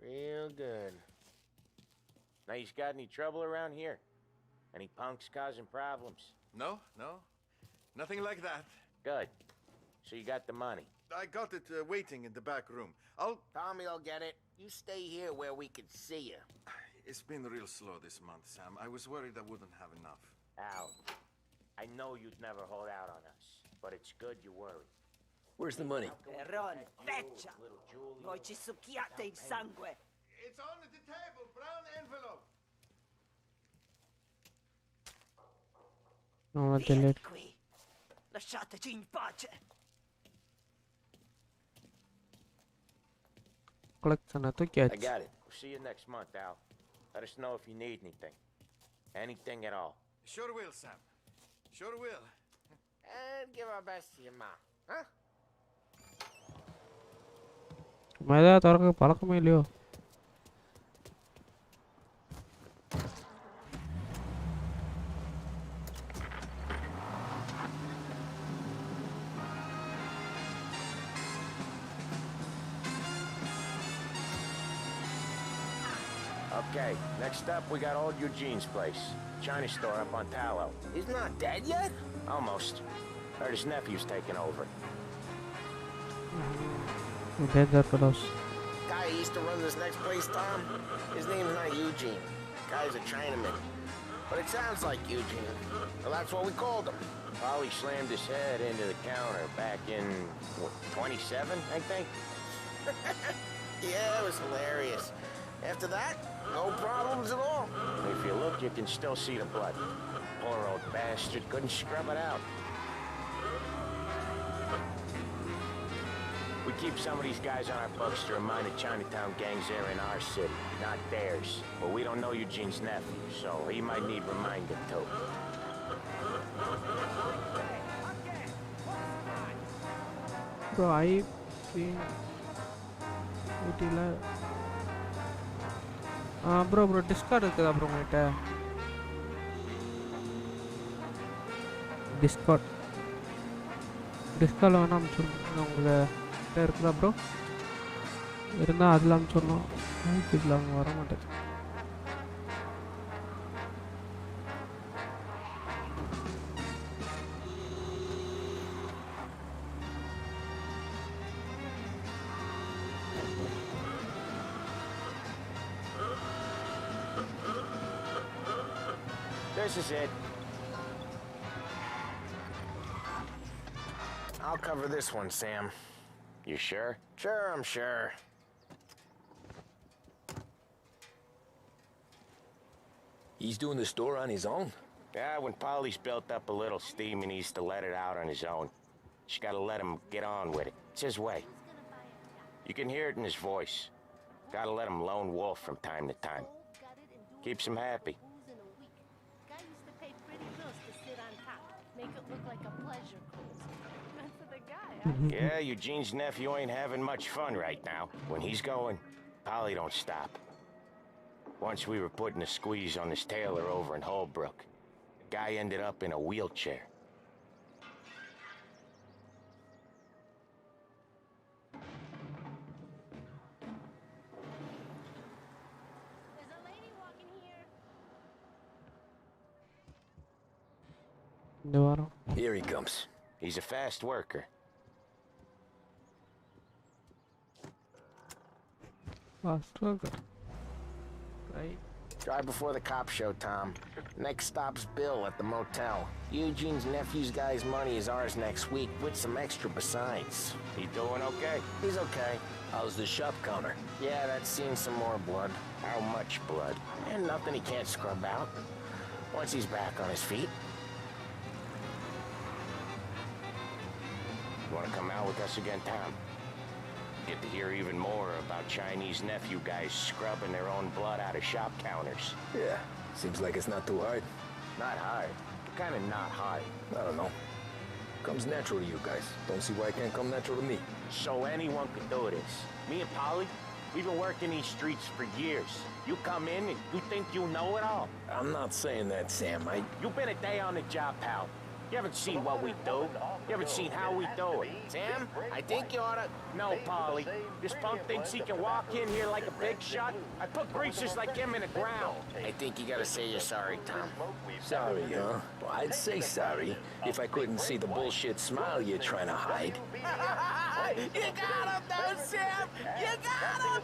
Real good. Now, you got any trouble around here? Any punks causing problems? No, no. Nothing like that. Good. So you got the money? I got it waiting in the back room. Tommy will get it. You stay here where we can see you. It's been real slow this month, Sam. I was worried I wouldn't have enough. Al, I know you'd never hold out on us, but it's good you worry. Where's the money? Ron, feccia! Voi ci succhiate il sangue! It's on the table, brown envelope. No, Vieni qui! Lasciateci in pace! collection I tookiaச்சு. got it. We'll see you next month, Al. Let us know if you need anything. Anything at all. Sure will, Sam. Sure will. And give our best to your mom, huh? Medha தரக்க பழக்கமே இல்லையோ? Okay, next up we got old Eugene's place. China store up on Tallow. He's not dead yet? Almost. Heard his nephew's taking over. Danger fellows. Guy who used to run this next place, Tom, his name's not Eugene. Guy's a Chinaman. But it sounds like Eugene. Well, that's what we called him. Polly slammed his head into the counter back in, what, 27, I think? Yeah, it was hilarious. After that, no problems at all. If you look, you can still see the blood. Poor old bastard couldn't scrub it out. We keep some of these guys on our books to remind the Chinatown gangs they're in our city, not theirs. But we don't know Eugene's nephew, so he might need reminding too. Bro, I've been வீட்டில் bro Discord இருக்குதா bro உங்கள்கிட்ட? டிஸ்கார்டில் வேணால் அனுப்பிச்சுடணும். உங்களுக்கு இருக்குதா bro? இருந்தால் அதில் அனுப்பிச்சுடணும். இதில் அவங்க வர மாட்டேன். This is it. I'll cover this one, Sam. You sure? Sure, I'm sure. He's doing the store on his own? Yeah, when Polly's built up a little steam, he needs to let it out on his own. Just gotta let him get on with it. It's his way. You can hear it in his voice. Gotta let him lone wolf from time to time. Keeps him happy. Guy used to pay pretty bills to sit on top, make it look like a pleasure cruise. Meant for the guy, huh? Yeah, Eugene's nephew ain't having much fun right now. When he's going, Polly don't stop. Once we were putting a squeeze on this tailor over in Holbrook. Guy ended up in a wheelchair. There's a lady walking here. Here he comes. He's a fast worker. Fast worker. Right. Drive before the cops show, Tom. Next stop's Bill at the motel. Eugene's nephew's guy's money is ours next week, with some extra besides. He doing okay? He's okay. How's the shop counter? Yeah, that's seen some more blood. How much blood? And nothing he can't scrub out. Once he's back on his feet. You wanna come out with us again, Tom? Get to hear even more about Chinese nephew guys scrubbing their own blood out of shop counters. Yeah, seems like it's not too hard. Not hard. Kinda not hard. I don't know. Comes natural to you guys. Don't see why it can't come natural to me. So anyone could do this. Me and Polly, we've been working these streets for years. You come in and you think you know it all. I'm not saying that, Sam. You've been a day on the job, pal. You haven't seen what we do. You haven't seen how we do it. Sam, I think you oughta... No, Polly. This punk thinks he can walk in here like a big shot. I put greasers like him in the ground. I think you gotta say you're sorry, Tom. Sorry, huh? Well, I'd say sorry if I couldn't see the bullshit smile you're trying to hide. You got him, though, Sam! You got him!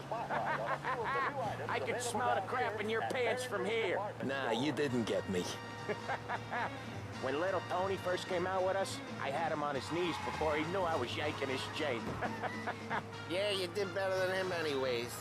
I can smell the crap in your pants from here. Nah, you didn't get me. When little Tony first came out with us, I had him on his knees before he knew I was yanking his chain. Yeah, you did better than him anyways.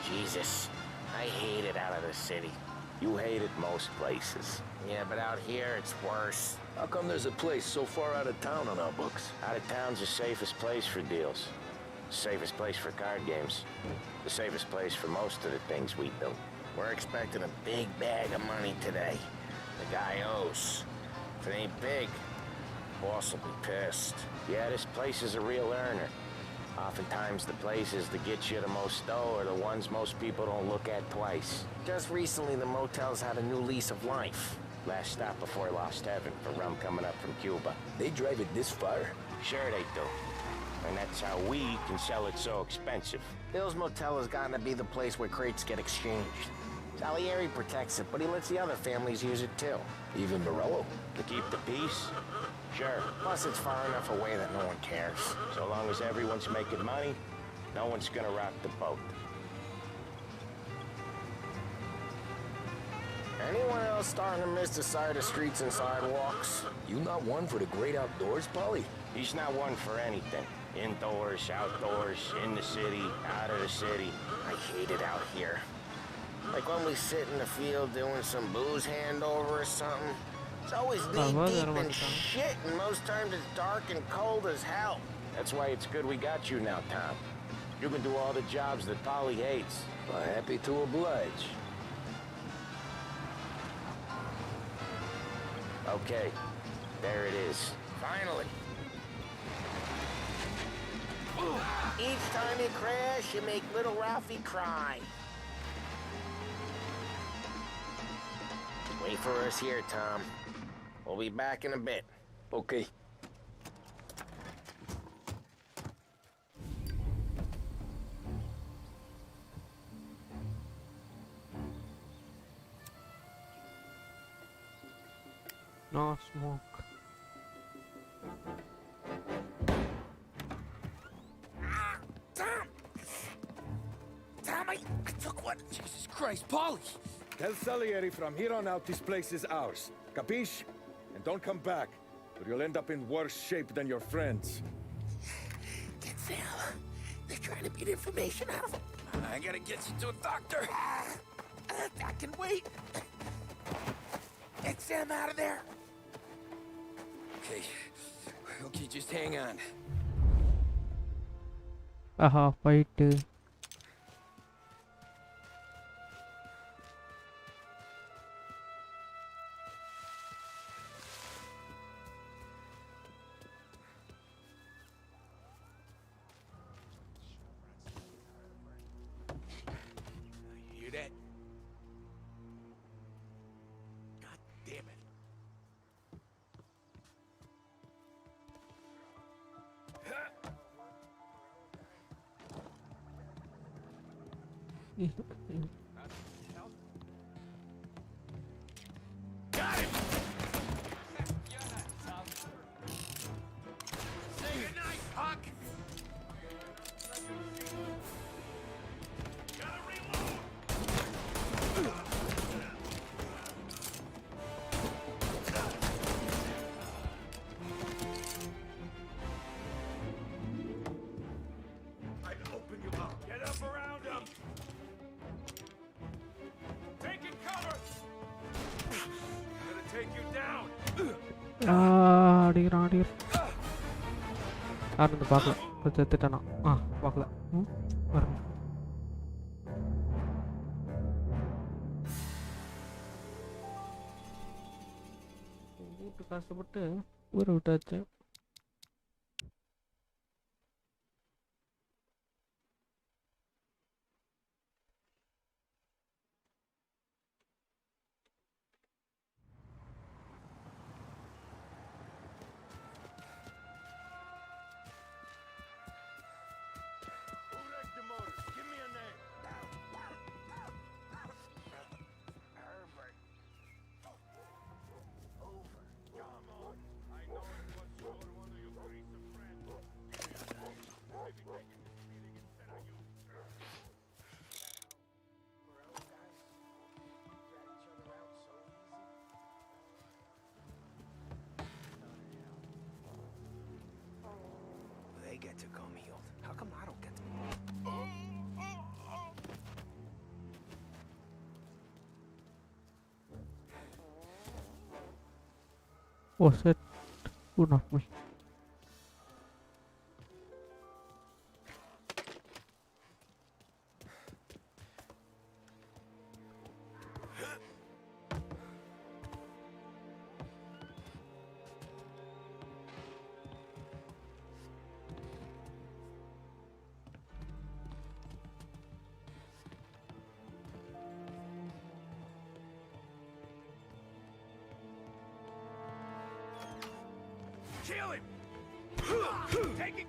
Jesus, I hate it out of the city. You hate it most places. Yeah, but out here, it's worse. How come there's a place so far out of town on our books? Out of town's the safest place for deals. Safest place for card games. The safest place for most of the things we do. We're expecting a big bag of money today. The guy owes. If it ain't big, boss will be pissed. Yeah, this place is a real earner. Oftentimes the places that get you the most dough are the ones most people don't look at twice. Just recently the motel's had a new lease of life. Last stop before Lost Heaven for rum coming up from Cuba. They drive it this far? Sure they do. And that's how we can sell it so expensive. Bill's Motel has gotten to be the place where crates get exchanged. Salieri protects it, but he lets the other families use it too. Even Morello? To keep the peace? Sure. Plus it's far enough away that no one cares. So long as everyone's making money, no one's gonna rock the boat. Anyone else starting to miss the side of streets and sidewalks? You not one for the great outdoors, Polly? He's not one for anything. Indoors, outdoors, in the city, out of the city. I hate it out here. Like when we sit in the field doing some booze handover or something. It's always knee-deep in shit, and most times it's dark and cold as hell. That's why it's good we got you now, Tom. You can do all the jobs that Polly hates. Well, happy to oblige. Okay, there it is. Finally. Each time you crash, you make little Ralphie cry. Wait for us here, Tom. We'll be back in a bit. Okay. No smoke. Tom, I took one. Jesus Christ, Polly! Tell Salieri from here on out this place is ours. Capiche? And don't come back, or you'll end up in worse shape than your friends. Get Sam. They're trying to beat information out of him. I gotta get you to a doctor. I can wait. Get Sam out of there. Okay. Okay, just hang on. Aha, fight. You dead? God damn it. Got him! Say goodnight, Huck! Gotta reload! I'd open you up. Get up around him! Taking cover! Gonna take you down! அடிக்கிறான் யாரும் இந்த பார்க்கல இப்போ செத்துட்டானா பார்க்கல வரணும் வீட்டு கஷ்டப்பட்டு ஊரை விட்டாச்சு get to go, Mild? How come I don't get to? Oh shit. Who knocked me? Kill him! Taking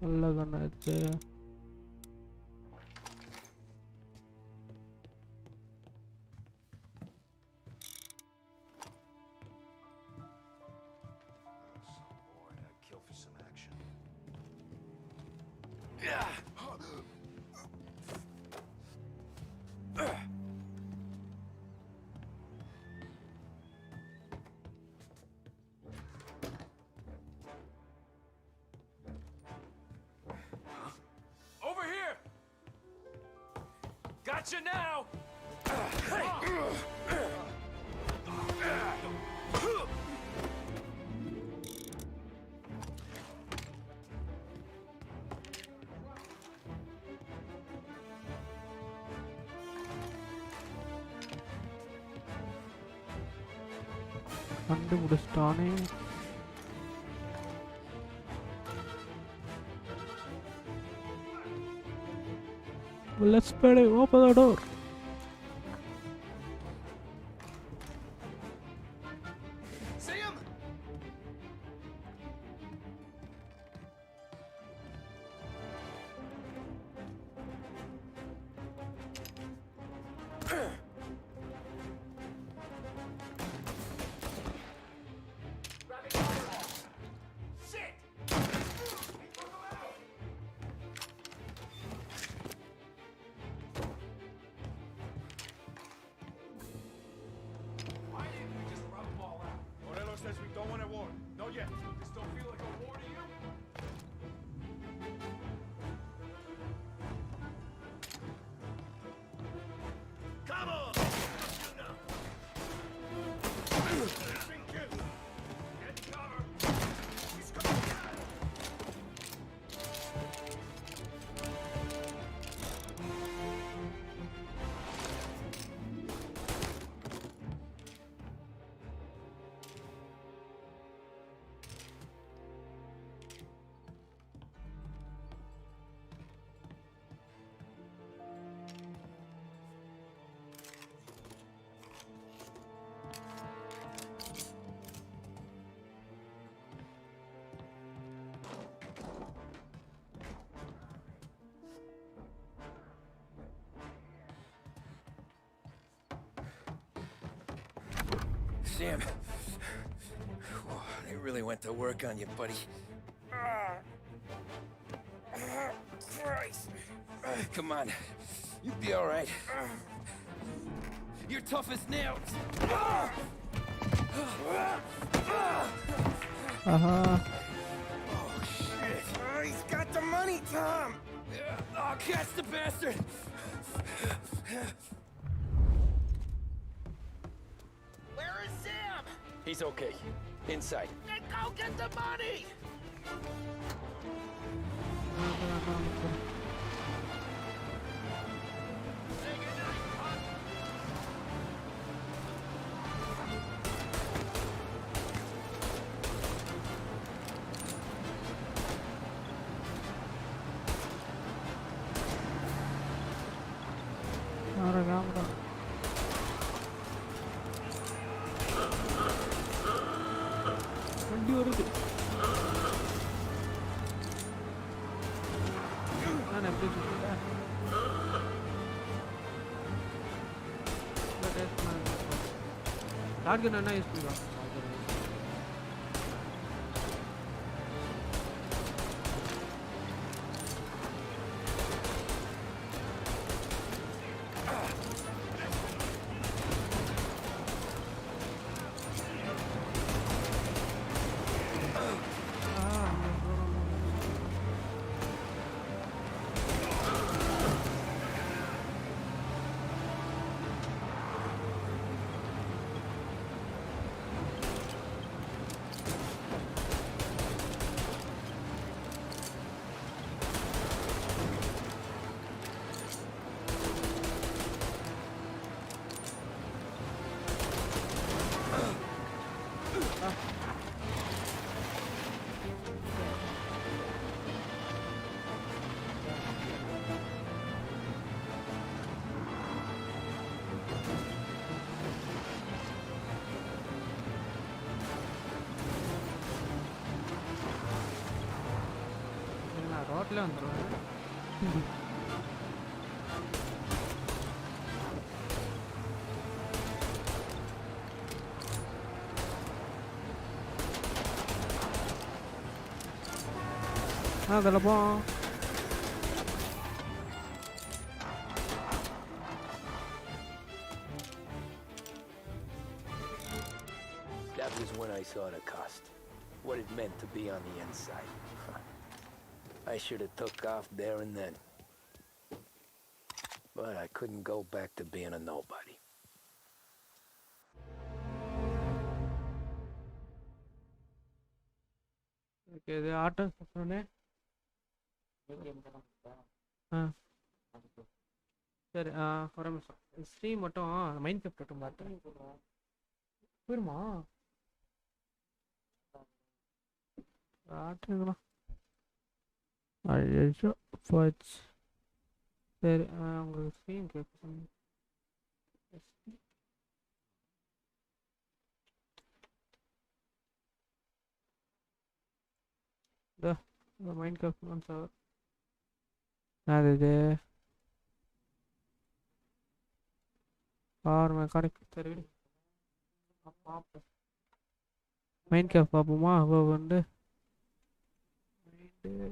நல்ல கண்ணாச்சு. Over here! Gotcha now! கண்டுபிடிச்சிட்டானே. Let's open the door. See him? Shit! Why didn't we just rub them all out? Morello says we don't want a war. Not yet. This don't feel like a war to you? Come on! Get cover! He's coming down! Sam. Whoa, they really went to work on you, buddy. Christ. Come on. You'll be all right. You're tough as nails. Aha. Oh, shit. He's got the money, Tom. Oh, catch the bastard. Where is Sam? He's okay. Inside. Then go get the money! Camera. வண்டி வருது. நான் எப்படி சொல்றேன்? Short கன் என்ன use பண்ணுறோம்? ரோட்டில் வந்துடுவேன். அதில் போ. That was when I saw the cost. What it meant to be on the inside. I should have took off there and then. But I couldn't go back to being a nobody. Okay, இது auto சொன்னே. சரி, ஒரு நிமிஷம். Stream மட்டும் mind craft மட்டும் பார்த்தேன். போயிருமா ஆட்டுங்களா? ஐயோ போச்சு. சரி, உங்களுக்கு ஸ்க்ரீன் கேட்குறேன். மைண்ட் கிராஃப்ட் சார் அது இது கார் மெக்கானிக். சரி விடு, பார்ப்போம். மைண்ட் கிராஃப்ட் பார்ப்போமா? அவள் வந்து இல்ல.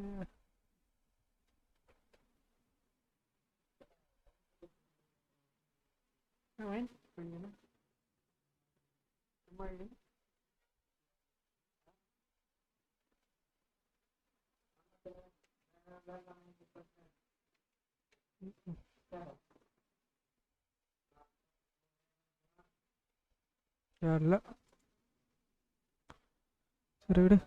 சரி விடு.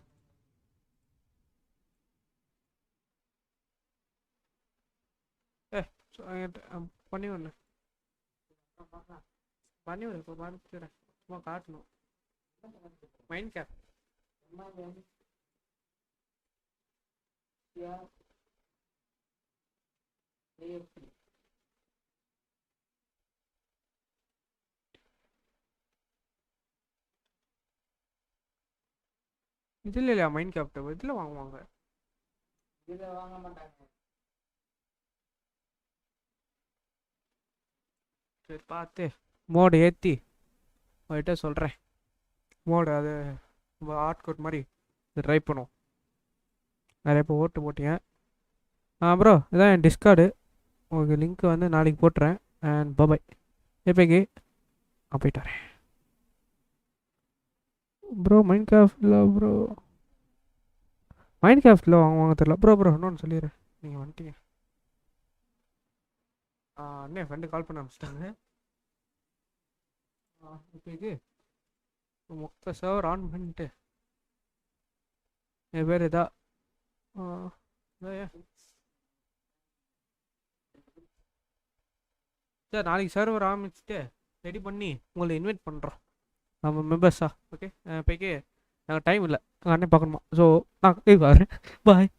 பண்ணி விடல, பண்ணி விடு. இப்போ பார்த்துக்கிறேன், சும்மா காட்டணும். மைண்ட் கேப் இதில் இல்லையா? மைண்ட் கேப்ட் இதில் வாங்குவாங்க. இதில் வாங்க மாட்டாங்க. சரி, பார்த்து மோடு ஏற்றி அவர்கிட்ட சொல்கிறேன். மோடு அது ஆர்ட் கோட் மாதிரி இது ட்ரை பண்ணுவோம். நிறைய இப்போ ஓட்டு போட்டீங்க. ப்ரோ, இதான் என் டிஸ்கார்டு. உங்களுக்கு லிங்க் வந்து நாளைக்கு போட்டுறேன். And bye bye. எப்போக்கி போயிட்டு வரேன் ப்ரோ. மைண்ட் கிராஃப்டில் ப்ரோ, மைண்ட் கிராஃப்டில் வாங்க தெரியல ப்ரோ. இன்னொன்று சொல்லிடுறேன், நீங்கள் வந்துட்டீங்க. அண்ணே ஃப்ரெண்டு கால் பண்ண ஆரம்பிச்சிட்டாங்க. இப்போக்கு மொத்த சர்வர் ஆன் பண்ணிட்டு என் பேர் இதா சார், நாளைக்கு சர்வர் ஆரம்பிச்சுட்டு ரெடி பண்ணி உங்களை இன்வைட் பண்ணுறோம் நம்ம மெம்பர்ஸா. ஓகே, இப்போக்கி நாங்கள் டைம் இல்லை, அண்ணே பார்க்கணுமா? ஸோ நான் வரேன். பாய்.